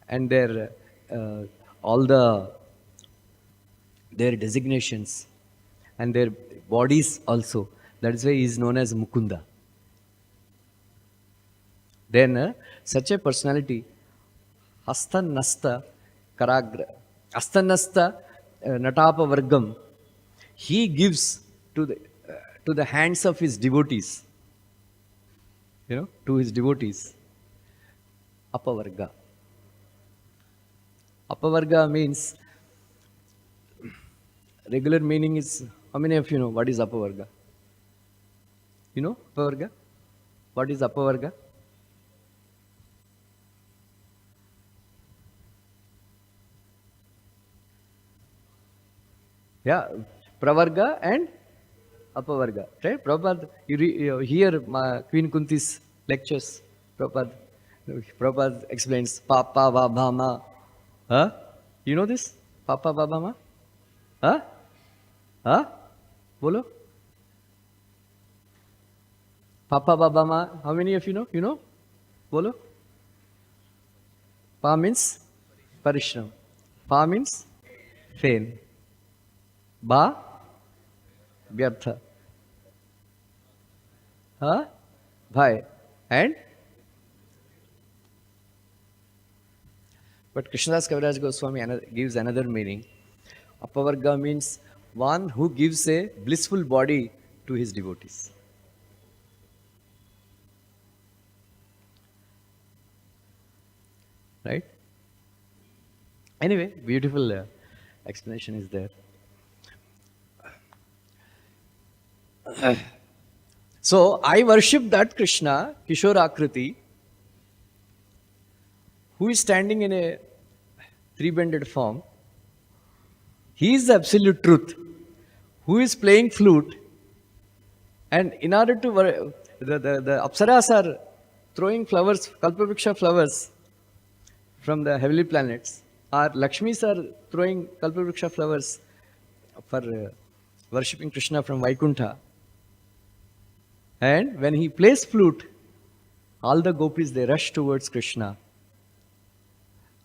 and their all their designations and their bodies also. That is why he is known as Mukunda. Then such a personality, Astanasta Karagra, Astanasta Natapa Vargam, he gives to the hands of his devotees, to his devotees, Apavarga. Apavarga means, regular meaning is, how many of you know what is Apavarga? You know Apavarga? What is Apavarga? Yeah, Pravarga and Apavarga. Right? Prabhupada, you hear Queen Kunti's lectures. Prabhupada explains Papa Vabhama. Huh? You know this? Papa Vabhama? Huh? Huh? Bolo? Papa Vabhama. How many of you know? You know? Bolo? Pa means Parishram. Pa means pain. Ba? Vyartha. Huh? Bhai. And? But Krishnadas Kaviraj Goswami gives another meaning. Apavarga means one who gives a blissful body to his devotees. Right? Anyway, beautiful explanation is there. So, I worship that Krishna, Kishorakriti, who is standing in a three-bended form. He is the absolute truth, who is playing flute, and in order to the Apsaras are throwing flowers, Kalpavriksha flowers from the heavenly planets, or Lakshmis are throwing Kalpavriksha flowers for worshipping Krishna from Vaikuntha. And when he plays flute, all the gopis, they rush towards Krishna.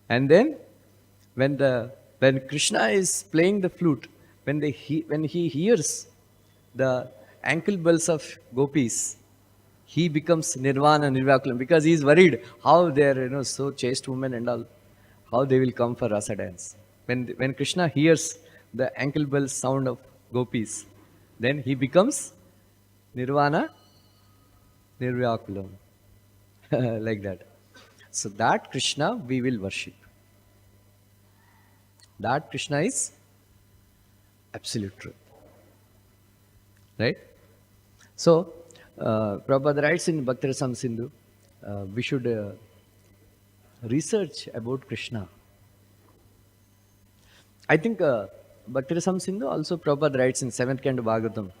And then when Krishna is playing the flute, when he hears the ankle bells of gopis, he becomes nirvana nirvakulam, because he is worried how they are so chaste women and all, how they will come for rasa dance. When Krishna hears the ankle bell sound of gopis, then he becomes nirvana nirvakulam. Like that. So that Krishna we will worship. That Krishna is absolute truth. Right? So, Prabhupada writes in Bhakti Rasam Sindhu, we should research about Krishna. I think Bhakti Rasam Sindhu also Prabhupada writes in 7th canto Bhagavatam.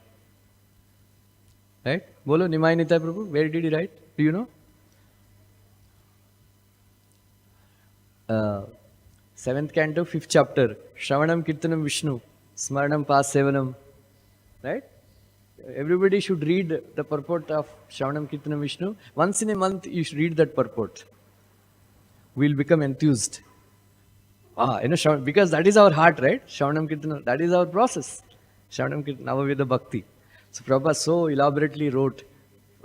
Right? Bolo Nimai Nitai Prabhu, where did he write? Do you know? 7th canto, 5th chapter, Shravanam Kirtanam Vishnu, Smaranam Pas Sevanam. Right? Everybody should read the purport of Shravanam Kirtanam Vishnu. Once in a month, you should read that purport. We'll become enthused. Because that is our heart, right? Shravanam Kirtanam, that is our process. Shravanam Kirtanam, Navaveda Bhakti. So Prabhupada so elaborately wrote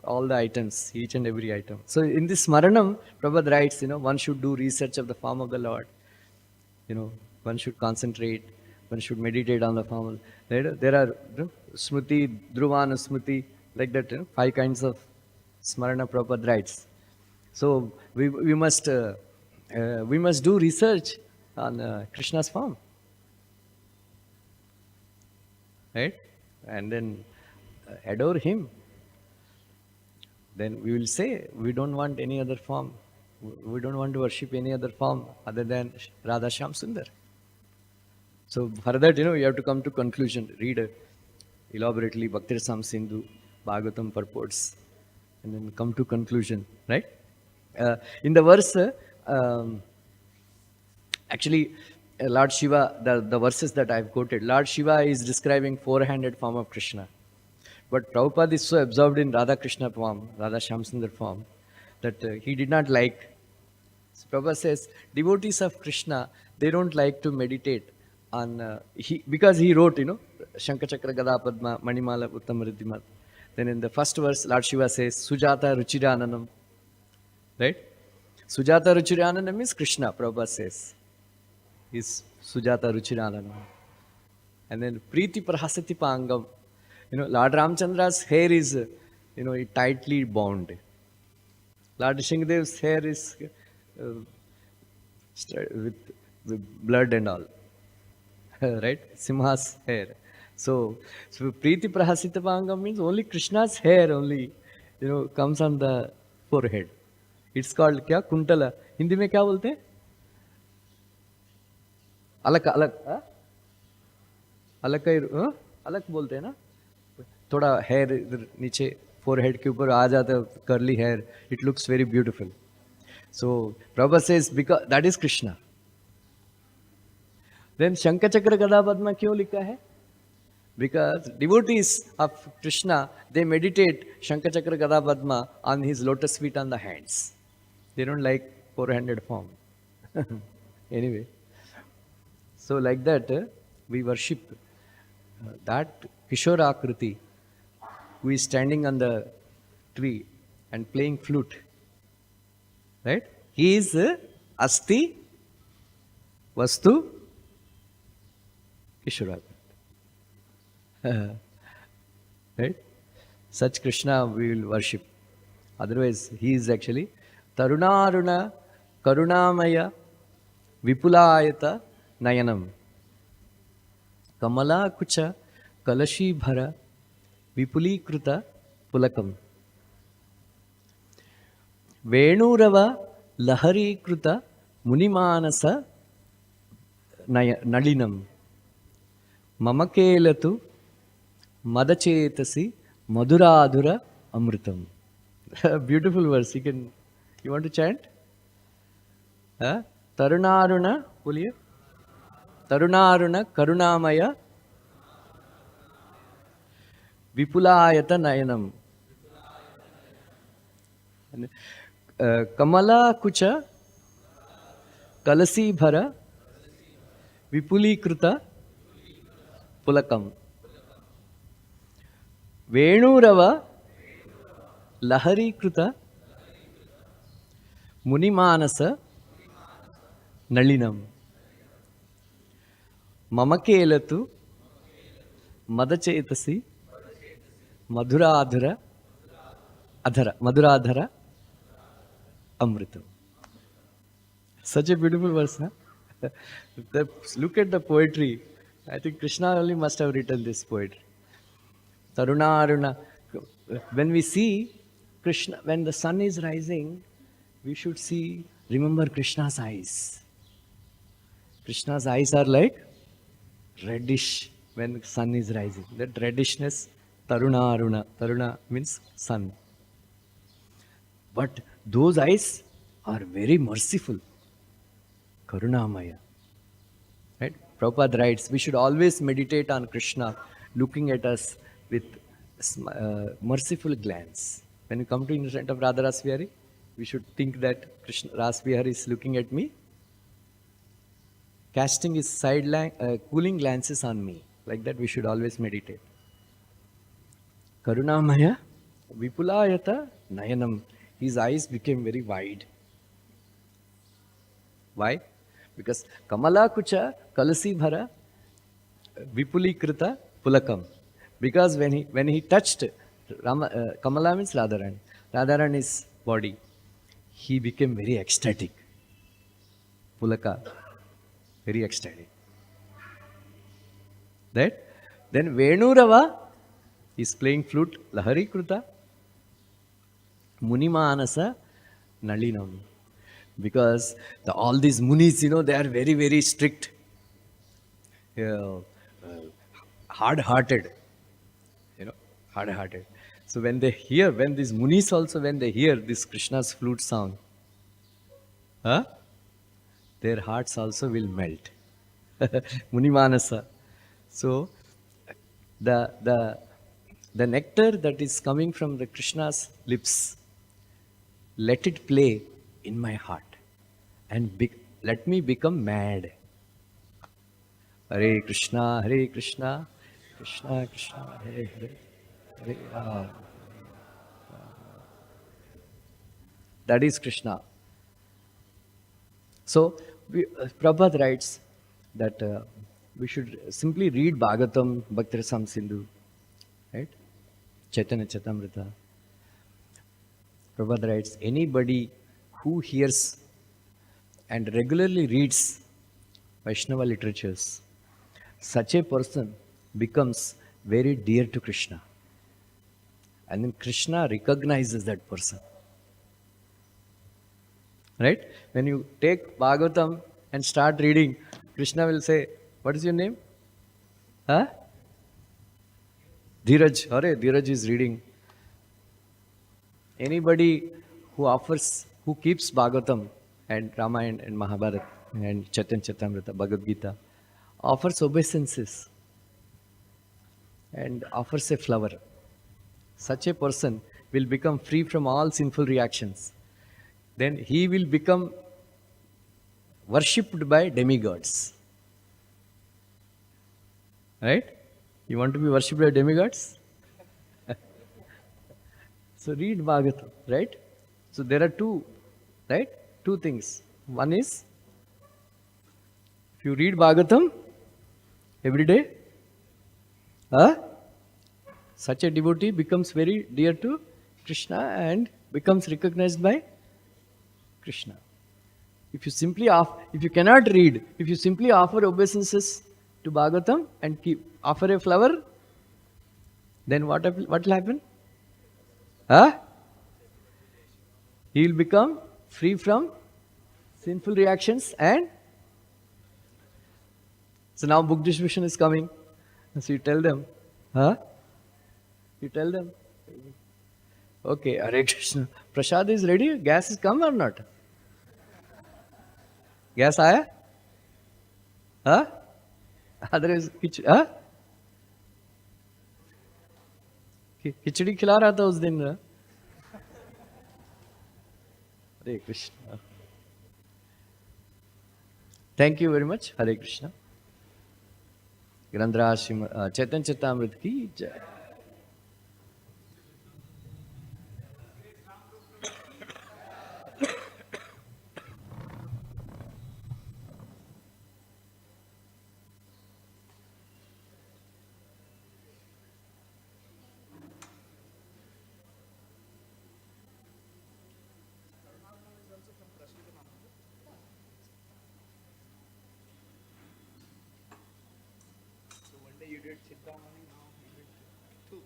all the items, each and every item. So in this Smaranam, Prabhupada writes, one should do research of the form of the Lord. One should concentrate, one should meditate on the form. There are Smriti, Dhruvana Smriti, like that, 5 kinds of Smarana Prabhupada writes. So we must do research on Krishna's form. Right? And then adore him. Then we will say, we don't want any other form. We don't want to worship any other form other than Radha Shyam Sundar. So for that, you have to come to conclusion. Read elaborately Bhakti Rasam Sindhu, Bhagavatam purports, and then come to conclusion, right? In the verse, actually, Lord Shiva, the verses that I've quoted, Lord Shiva is describing 4-handed form of Krishna. But Prabhupada is so absorbed in Radha Krishna form, Radha Shyamsundar form, that he did not like. So Prabhupada says, devotees of Krishna, they don't like to meditate on, because he wrote, Shankha Chakra Gada Padma, Manimala Uttam Riddhimat. Then in the first verse, Lord Shiva says, Sujata Ruchirananam. Right? Sujata Ruchirananam means Krishna, Prabhupada says. Is Sujata Ruchirananam. And then Priti Prahasati Pangam. Lord Ramchandra's hair is, tightly bound. Lord Shingdev's hair is with blood and all. Right? Simha's hair. So Priti Prahasita Pangam means only Krishna's hair only, comes on the forehead. It's called kya? Kuntala. Hindi में क्या बोलते हैं? अलग अलग बोलते हैं ना? थोड़ा hair इधर नीचे forehead के ऊपर आ जाता है, curly hair. It looks very beautiful. So Prabhupada says, because that is Krishna. Then Shankha Chakra Gada Padma क्यों लिखा है? Because devotees of Krishna, they meditate Shankha Chakra Gada Padma on his lotus feet on the hands. They don't like 4-handed form. Anyway, so like that, we worship that Kishora Akriti, who is standing on the tree and playing flute. Right? He is Asti Vastu Kishora. Right? Such Krishna we will worship. Otherwise, he is actually Tarunaruna Karunamaya Vipulayata Nayanam Kamala Kucha Kalashi Bhara Vipulikruta Pulakam Venurava Laharikruta Munimanasa Nalinam Mamakelatu Madachetasi Maduradhura Amritam. Beautiful verse. You want to chant? Huh? Tarunaruna, Puliya? Tarunaruna Karunamaya Vipulayata Nayanam. Kamala Kucha Kalasi Bhara Vipulikruta Pulakam. Venurava Laharikruta Munimanasa Nalinam. Mamakelatu Madachetasi Madhuradhara Madhuradhara Amritam. Such a beautiful verse, huh? Look at the poetry. I think Krishna only must have written this poetry. Taruna Aruna. When we see Krishna, when the sun is rising, we should remember Krishna's eyes. Krishna's eyes are like reddish when the sun is rising. That reddishness, Taruna Aruna. Taruna means sun. But those eyes are very merciful. Karunamaya. Right? Prabhupada writes, we should always meditate on Krishna looking at us with merciful glance. When you come to in front of Radha Rasvihari, we should think that Krishna Rasvihari is looking at me, casting his cooling glances on me. Like that we should always meditate. Karunamaya Vipulayata Nayanam. His eyes became very wide. Why? Because Kamala Kucha Kalasi Bhara Vipulikrita Pulakam. Because when he touched Kamala means Radharani. Radharani's body, he became very ecstatic. Pulaka, very ecstatic. Right? Then Venurava is playing flute, Lahari Kruta, Munimanasa Nalinam. Because all these munis, they are very, very strict, hard-hearted, hard-hearted. So when these munis also, when they hear this Krishna's flute song, their hearts also will melt. Munimanasa. So the nectar that is coming from the Krishna's lips, let it play in my heart and let me become mad. Hare Krishna, Krishna Krishna, Hare Hare, Hare Rama. That is Krishna. So Prabhupada writes that we should simply read Bhagavatam, Bhakti Rasam Sindhu, right? Chaitanya Charitamrita. Prabhupada writes, anybody who hears and regularly reads Vaishnava literatures, such a person becomes very dear to Krishna. And then Krishna recognizes that person. Right? When you take Bhagavatam and start reading, Krishna will say, what is your name? Huh? Dheeraj. Hare, Dheeraj is reading. Anybody who keeps Bhagavatam and Ramayana and Mahabharata and Chaitanya Charitamrita, Bhagavad Gita, offers obeisances and offers a flower. Such a person will become free from all sinful reactions. Then he will become worshipped by demigods. Right? You want to be worshipped by demigods? So read Bhagavatam, right? So there are two things. One is, if you read Bhagavatam every day, such a devotee becomes very dear to Krishna and becomes recognized by Krishna. If you cannot read, if you simply offer obeisances to Bhagavatam and offer a flower, then what will happen? He will become free from sinful reactions, and so now book distribution is coming. So you tell them, You tell them. Okay, Hare Krishna. Prasad is ready? Gas is come or not? Gas आया? हाँ? Otherwise, हाँ? खिचड़ी खिला रहा था उस दिन ना? Hare Krishna. Thank you very much. Hare Krishna. ग्रंथराज चैतन्य चेतामृत की जय. You did Chitta morning, now you did two.